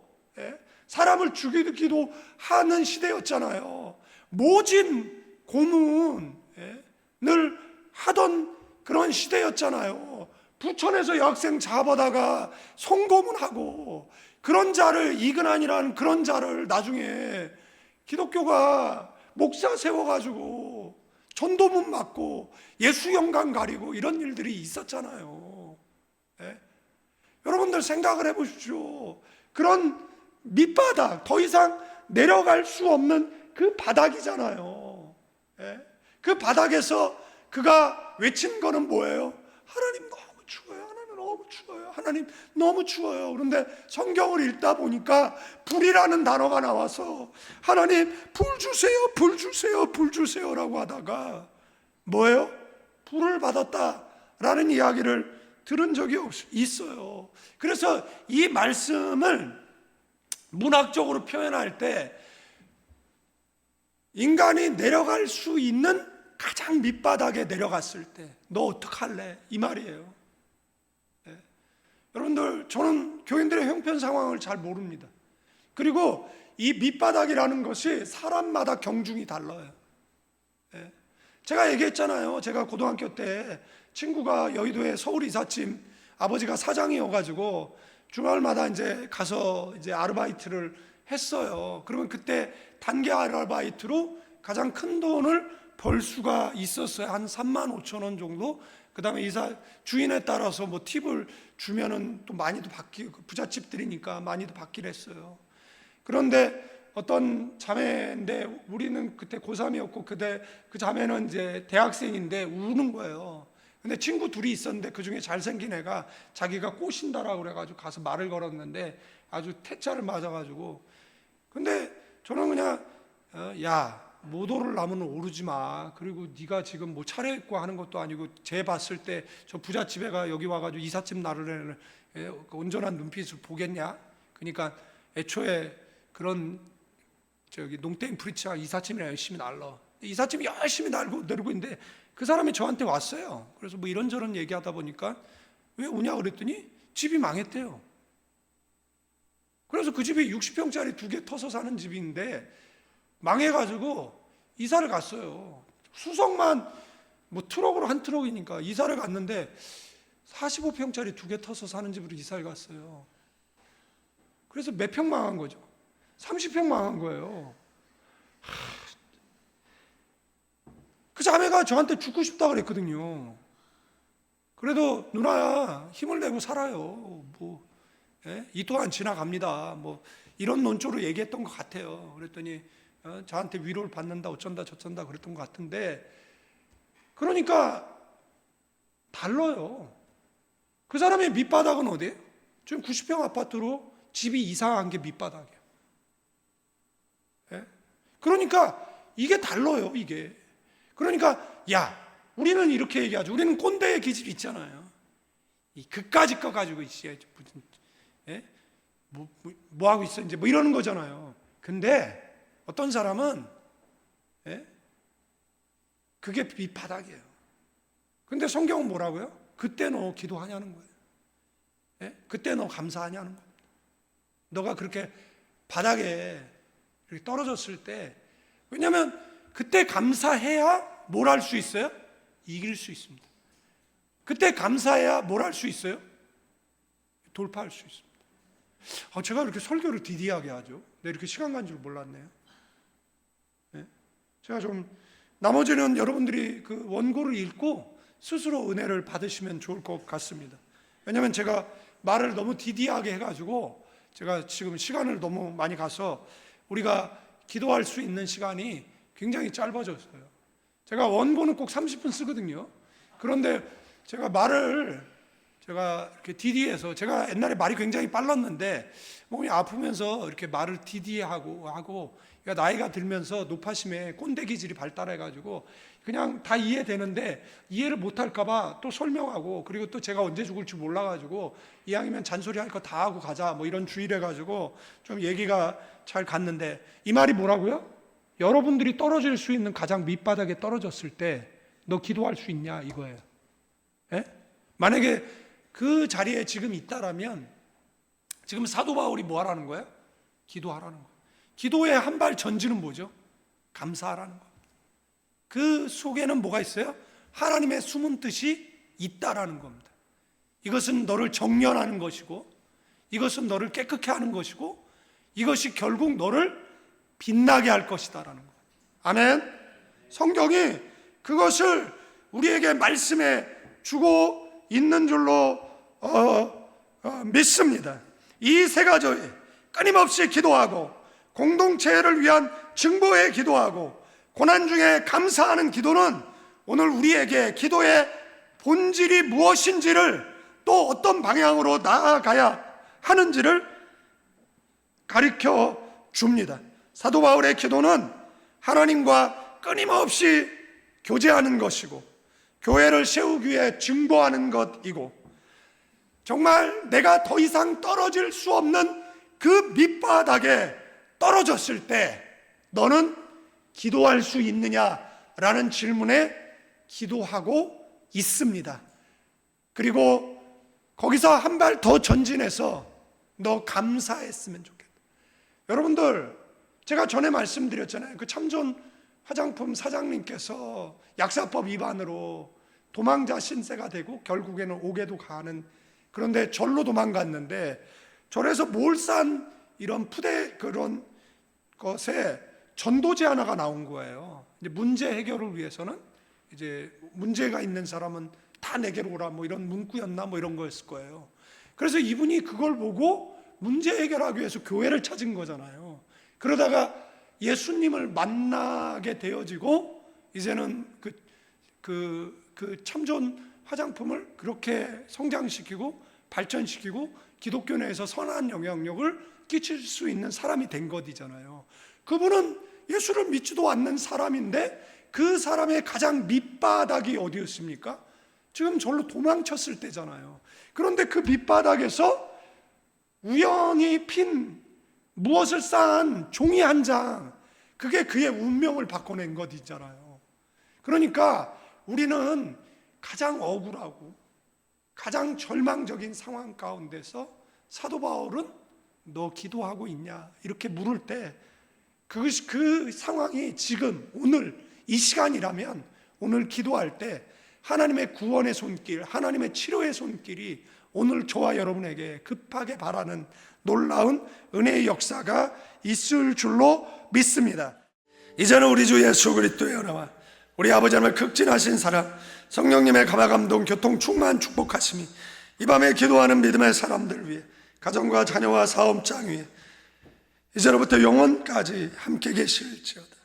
사람을 죽이기도 하는 시대였잖아요. 모진 고문을 하던 그런 시대였잖아요. 부천에서 여학생 잡아다가 성고문하고 그런 자를 이근한이라는 그런 자를 나중에 기독교가 목사 세워가지고 전도문 맞고 예수 영광 가리고 이런 일들이 있었잖아요. 예? 여러분들 생각을 해보십시오. 그런 밑바닥, 더 이상 내려갈 수 없는 그 바닥이잖아요. 예? 그 바닥에서 그가 외친 거는 뭐예요? 하나님 너무 추워요. 하나님 너무 추워요. 하나님 너무 추워요. 그런데 성경을 읽다 보니까 불이라는 단어가 나와서 하나님 불 주세요. 불 주세요. 불 주세요라고 하다가 뭐예요? 불을 받았다라는 이야기를 들은 적이 있어요. 그래서 이 말씀을 문학적으로 표현할 때 인간이 내려갈 수 있는 가장 밑바닥에 내려갔을 때 너 어떡할래? 이 말이에요. 네. 여러분들 저는 교인들의 형편 상황을 잘 모릅니다. 그리고 이 밑바닥이라는 것이 사람마다 경중이 달라요. 네. 제가 얘기했잖아요. 제가 고등학교 때 친구가 여의도에 서울 이삿짐 아버지가 사장이어가지고 주말마다 이제 가서 이제 아르바이트를 했어요. 그러면 그때 단기 아르바이트로 가장 큰 돈을 벌 수가 있었어요. 한 3만 5천 원 정도. 그 다음에 이사 주인에 따라서 뭐 팁을 주면은 또 많이도 받기, 부잣집들이니까 많이도 받기로 했어요. 그런데 어떤 자매인데 우리는 그때 고3이었고 그 자매는 이제 대학생인데 우는 거예요. 근데 친구 둘이 있었는데 그 중에 잘생긴 애가 자기가 꼬신다라고 그래가지고 가서 말을 걸었는데 아주 태자를 맞아가지고. 근데 저는 그냥 야 모도를 나무는 오르지 마. 그리고 네가 지금 뭐 차려입고 하는 것도 아니고 쟤 봤을 때 저 부잣집애가 여기 와가지고 이삿짐 나르려는 온전한 눈빛을 보겠냐? 그러니까 애초에 그런 저기 농땡이 프리치가 이삿짐이나 열심히 날러. 이삿짐이 열심히 내리고 있는데 그 사람이 저한테 왔어요. 그래서 뭐 이런저런 얘기하다 보니까 왜 오냐 그랬더니 집이 망했대요. 그래서 그 집이 60평짜리 2개 터서 사는 집인데 망해가지고 이사를 갔어요. 수석만 뭐 트럭으로 한 트럭이니까 이사를 갔는데 45평짜리 2개 터서 사는 집으로 이사를 갔어요. 그래서 몇 평 망한 거죠? 30평 망한 거예요. 그 자매가 저한테 죽고 싶다 그랬거든요. 그래도 누나야 힘을 내고 살아요. 뭐 이 또한 지나갑니다. 뭐 이런 논조로 얘기했던 것 같아요. 그랬더니 저한테 위로를 받는다 어쩐다 저쩐다 그랬던 것 같은데, 그러니까 달라요. 그 사람의 밑바닥은 어디예요? 지금 90평 아파트로 집이 이상한 게 밑바닥이에요. 그러니까 이게 달라요, 이게. 그러니까 우리는 이렇게 얘기하죠. 우리는 꼰대의 기질이 있잖아요. 이 그까짓 거 가지고 이제 뭐 하고 있어 이제 뭐 이러는 거잖아요. 근데 어떤 사람은 그게 밑바닥이에요. 근데 성경은 뭐라고요? 그때 너 기도하냐는 거예요. 그때 너 감사하냐는 거예요. 너가 그렇게 바닥에 이렇게 떨어졌을 때, 왜냐하면 그때 감사해야 뭘 할 수 있어요? 이길 수 있습니다. 그때 감사해야 뭘 할 수 있어요? 돌파할 수 있습니다. 제가 이렇게 설교를 디디하게 하죠. 네, 이렇게 시간 간 줄 몰랐네요. 제가 좀 나머지는 여러분들이 그 원고를 읽고 스스로 은혜를 받으시면 좋을 것 같습니다. 왜냐하면 제가 말을 너무 디디하게 해가지고 제가 지금 시간을 너무 많이 가서 우리가 기도할 수 있는 시간이 굉장히 짧아졌어요. 제가 원고는 꼭 30분 쓰거든요. 그런데 제가 이렇게 디디해서, 제가 옛날에 말이 굉장히 빨랐는데 몸이 아프면서 이렇게 말을 디디하고 나이가 들면서 노파심에 꼰대 기질이 발달해가지고 그냥 다 이해되는데 이해를 못할까봐 또 설명하고, 그리고 또 제가 언제 죽을지 몰라가지고 이왕이면 잔소리 할 거 다 하고 가자 뭐 이런 주의를 해가지고 좀 얘기가 잘 갔는데, 이 말이 뭐라고요? 여러분들이 떨어질 수 있는 가장 밑바닥에 떨어졌을 때 너 기도할 수 있냐 이거예요. 만약에 그 자리에 지금 있다라면 지금 사도 바울이 뭐 하라는 거예요? 기도하라는 거예요. 기도의 한 발 전진은 뭐죠? 감사하라는 거예요. 그 속에는 뭐가 있어요? 하나님의 숨은 뜻이 있다라는 겁니다. 이것은 너를 정련하는 것이고, 이것은 너를 깨끗게 하는 것이고, 이것이 결국 너를 빛나게 할 것이다라는 거예요. 아멘. 성경이 그것을 우리에게 말씀해 주고 있는 줄로 믿습니다. 이 세 가지 끊임없이 기도하고, 공동체를 위한 증거에 기도하고, 고난 중에 감사하는 기도는 오늘 우리에게 기도의 본질이 무엇인지를, 또 어떤 방향으로 나아가야 하는지를 가르쳐 줍니다. 사도 바울의 기도는 하나님과 끊임없이 교제하는 것이고, 교회를 세우기 위해 증거하는 것이고, 정말 내가 더 이상 떨어질 수 없는 그 밑바닥에 떨어졌을 때 너는 기도할 수 있느냐라는 질문에 기도하고 있습니다. 그리고 거기서 한 발 더 전진해서 너 감사했으면 좋겠다. 여러분들, 제가 전에 말씀드렸잖아요. 그 참전 화장품 사장님께서 약사법 위반으로 도망자 신세가 되고 결국에는 옥에도 가는, 그런데 절로 도망갔는데 절에서 몰산 이런 그런 것에 전도제 하나가 나온 거예요. 이제 문제 해결을 위해서는, 이제 문제가 있는 사람은 다 내게로 오라 뭐 이런 문구였나 뭐 이런 거였을 거예요. 그래서 이분이 그걸 보고 문제 해결하기 위해서 교회를 찾은 거잖아요. 그러다가 예수님을 만나게 되어지고, 이제는 그 참전 화장품을 그렇게 성장시키고 발전시키고 기독교 내에서 선한 영향력을 끼칠 수 있는 사람이 된 것이잖아요. 그분은 예수를 믿지도 않는 사람인데 그 사람의 가장 밑바닥이 어디였습니까? 지금 절로 도망쳤을 때잖아요. 그런데 그 밑바닥에서 우연히 핀 무엇을 쌓은 종이 한 장, 그게 그의 운명을 바꿔낸 것이잖아요. 그러니까 우리는 가장 억울하고 가장 절망적인 상황 가운데서 사도 바울은 너 기도하고 있냐 이렇게 물을 때, 그 상황이 지금 오늘 이 시간이라면 오늘 기도할 때 하나님의 구원의 손길, 하나님의 치료의 손길이 오늘 저와 여러분에게 급하게 바라는 놀라운 은혜의 역사가 있을 줄로 믿습니다. 이제는 우리 주 예수 그리스도의 은혜와 우리 아버지 하나님의 극진하신 사랑, 성령님의 감화 감동 교통 충만 축복하심이 이 밤에 기도하는 믿음의 사람들 위해 가정과 자녀와 사업장 위에 이제로부터 영원까지 함께 계실지어다.